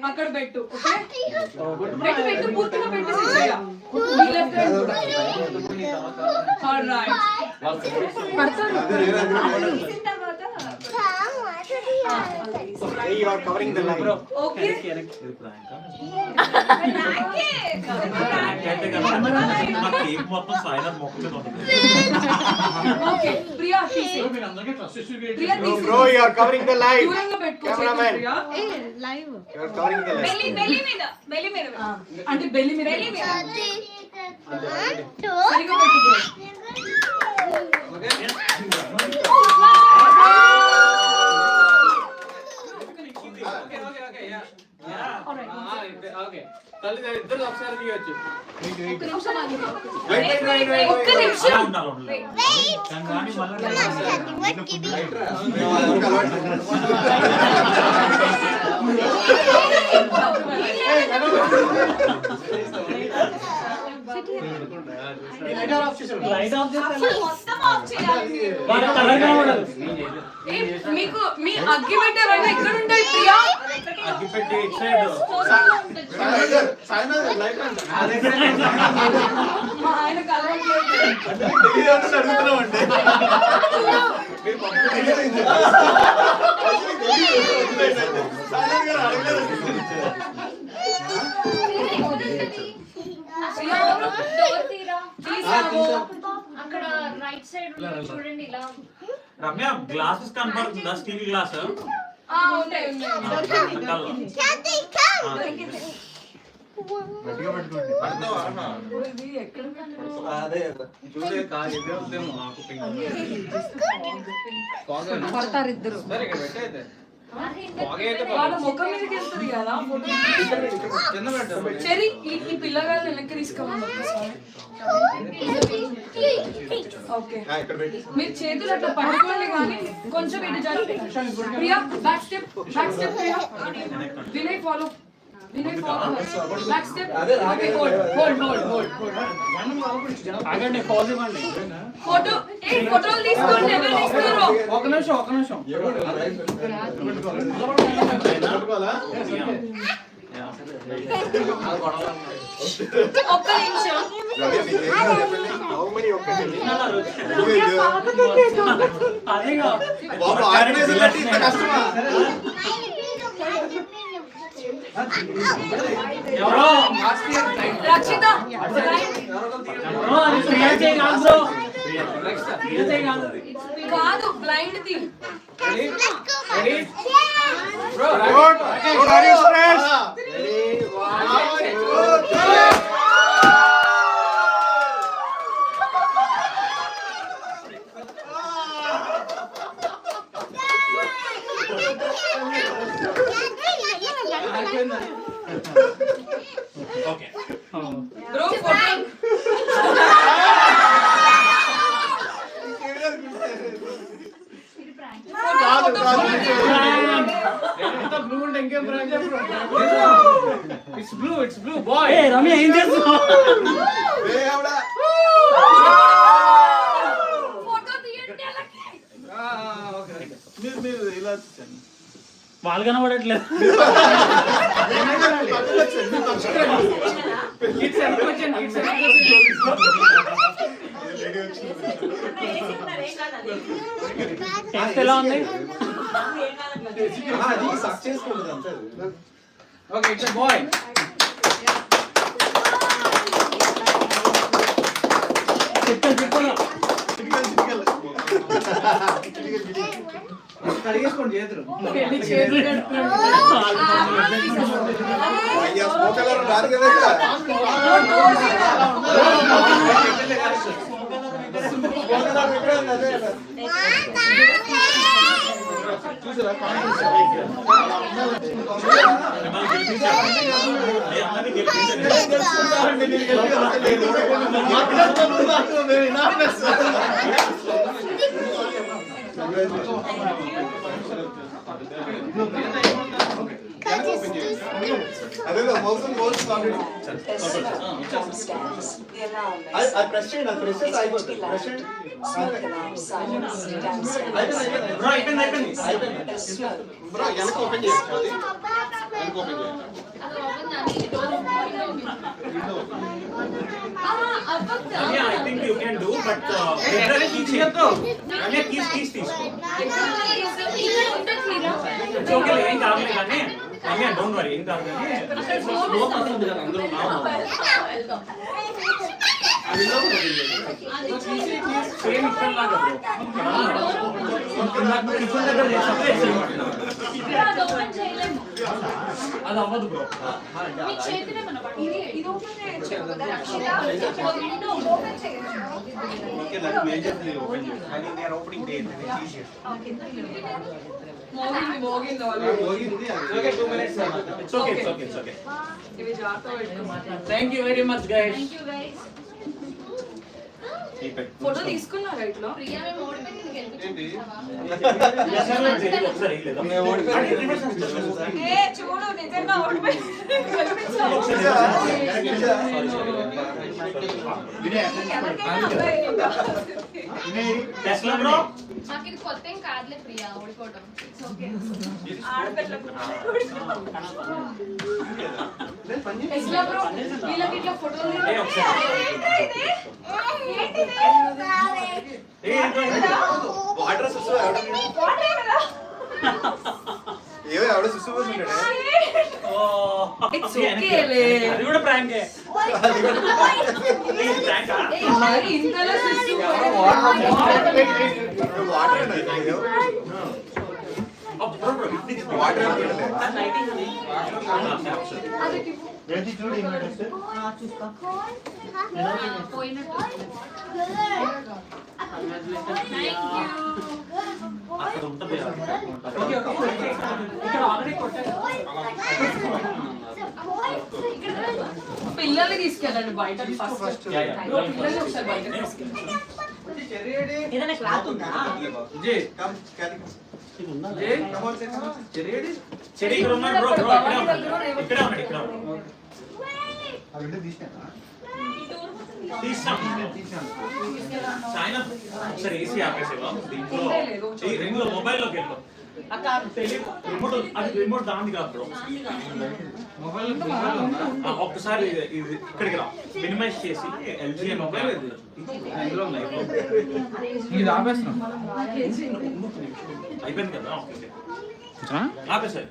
Speaker 5: అక్కడ పెట్టు. పెట్టు పూర్తిగా పెట్టేసి
Speaker 2: మొత్తం సాయినాథ్ మొక్క మీద ఉంటుంది.
Speaker 5: Priya
Speaker 3: Bro, you are covering the live. Cameraman.
Speaker 10: Live
Speaker 3: You are covering the live.
Speaker 6: Belly మీద
Speaker 5: అంటే బెల్లి మీద సరిగా పెట్టు.
Speaker 4: ఇద్దరు ఒకసారి తీయచ్చు.
Speaker 5: ఒక్క నిమిషం. మీకు మీ అగ్గి పెట్టారంటే ఎక్కడ ఉంటాయి ప్రియా?
Speaker 2: అగ్గి పెట్టి ఇటు సైడ్
Speaker 5: మా ఆయన కలవట్లేదు.
Speaker 10: అక్కడ రైట్ సైడ్ చూడండి ఇలా.
Speaker 2: రమ్య గ్లాసెస్ కనపడుతుందా? స్టీల్ గ్లాస్
Speaker 5: ఉంటాయి. పడతారు ఇద్దరు. వాళ్ళ ముఖం మీదకి వెళ్తుంది కదా. సరే, ఈ పిల్లగాళ్ళు వెనక్కి తీసుకోమని. ఓకే, మీరు చేతులు అట్లా పట్టుకోండి కానీ కొంచెం ఇటు జరుగు. Priya back step. Vinay follow. Vinay forward. Back step. Okay, hold.
Speaker 9: ఆగండి పాజ్ ఇవ్వండి.
Speaker 5: Photo. Hey, photo తీసుకోండి. ఎవరు తీసుకోరు?
Speaker 4: ఒక నిమిషం
Speaker 5: ఒక్క నిమిషం.
Speaker 9: అదేగా
Speaker 3: బాబు ఆర్గనైజర్ అంటే ఇంత కష్టమా?
Speaker 9: ఎవరో
Speaker 5: రక్షిత.
Speaker 9: ఎవరో అది ప్రియా చేయి కాదు బ్రో. ప్రియా చేయి కాదు.
Speaker 5: కాదు blind the.
Speaker 2: Okay
Speaker 5: bro photo.
Speaker 4: Blue అంటే ఇంకేం బ్రాండ్ ఇట్స్ బ్లూ బాయ్.
Speaker 9: ఏ రమ్య ఏం చేస్తున్నావు?
Speaker 5: ఫోటో తీయండి అలాగే.
Speaker 3: మీరు ఇలా వచ్చేయండి.
Speaker 9: వాళ్ళు కనబడట్లేదు. టేస్ట్ ఎలా ఉంది?
Speaker 3: అది సక్సెస్ అంతే.
Speaker 4: Okay it's boy.
Speaker 9: చెప్పు
Speaker 4: కడిగేసుకోండి చేతులు.
Speaker 5: వెళ్ళి చేతులు కడుక్కోండి.
Speaker 3: అయ్యా స్మోక్ కలర్ రాదు కదా ఇక్కడ. చూసారా అదేదో మోసం మోసం అది ప్రెస్ చేయండి. అది ప్రెస్ చేస్తే అయిపోతుంది. ప్రెస్ చేయండి. బ్రో అయిపోయింది. బ్రో వెనక ఓపెన్ చేయండి. అది వెనక ఓపెన్ చేయండి.
Speaker 2: I think you can do, but keys తీసుకో. It's okay, ఏం కాదులే కానీ రమ్య డోంట్ వరీ, ఏం కాదు కానీ సేమ్ ఇక్కడ లాగా బ్రో. కిచెన్ దగ్గర చేసినప్పుడు అది అవ్వదు బ్రో.
Speaker 5: ఇది ఓపెన్ చేయొచ్చు కదా రక్షిత. ఓపెన్ చేయొచ్చు.
Speaker 2: ఓకే దట్ మేజర్ ఓపెన్ చేయండి. I think they are opening day, then it's easier.
Speaker 5: మోగింది
Speaker 2: Okay, 2 minutes. It's okay.
Speaker 5: ఇవి జాగ్రత్తగా పెట్టుకోవాలి.
Speaker 9: Thank you very much guys.
Speaker 5: Photo తీసుకున్నారా ఇట్లా?
Speaker 6: ప్రియా మేము ఓడిపోయింది గెలిపించాం.
Speaker 2: ఒకసారి లేదా
Speaker 5: ఏ చూడు నిజంగా ఓడిపోయి
Speaker 2: టెస్లా బ్రో.
Speaker 6: మాకు ఇది కొత్త ఏం కాదులే ప్రియా ఓడిపోవడం.
Speaker 5: ఎస్లా బ్రో వీళ్ళకి ఇట్లా ఫోటోలు
Speaker 3: వాటర్ సుసు ఏవో ఎవడో సుసు పోసుంటాడే.
Speaker 5: ఇట్స్ ఓకేలే.
Speaker 2: అది కూడా ప్రాంకే.
Speaker 5: మరి ఇంతలో సిస్సు
Speaker 3: వాటర్
Speaker 7: చూడు
Speaker 6: పోయినట్టు
Speaker 2: అక్కడ ఉంటుంది.
Speaker 5: పిల్లల్ని తీసుకెళ్ళండి బయట ఫస్ట్. పిల్లల్ని ఒకసారి బయట తీసుకెళ్ళండి.
Speaker 4: జీ
Speaker 3: కమ్
Speaker 2: చెరీ ఇక్కడ ఉన్నాడు బ్రో బ్రో ఇక్కడే ఉన్నాడు ఇక్కడ తీసాం సాయన సరే ఏసీ ఆపేసేవా దీంట్లో ఈ రింగ్ లో మొబైల్లోకి వెళ్ళిపో తెలియదు రిమోట్ అది రిమోట్ దాని కాదు బ్రో ఒక్కసారి ఇది ఇక్కడికి రా మినిమైజ్ చేసి ఎల్జీ మొబైల్
Speaker 4: ఇది ఆపేస్తున్నాం.
Speaker 2: అయిపోయింది కదా ఓకే ఆపేసారు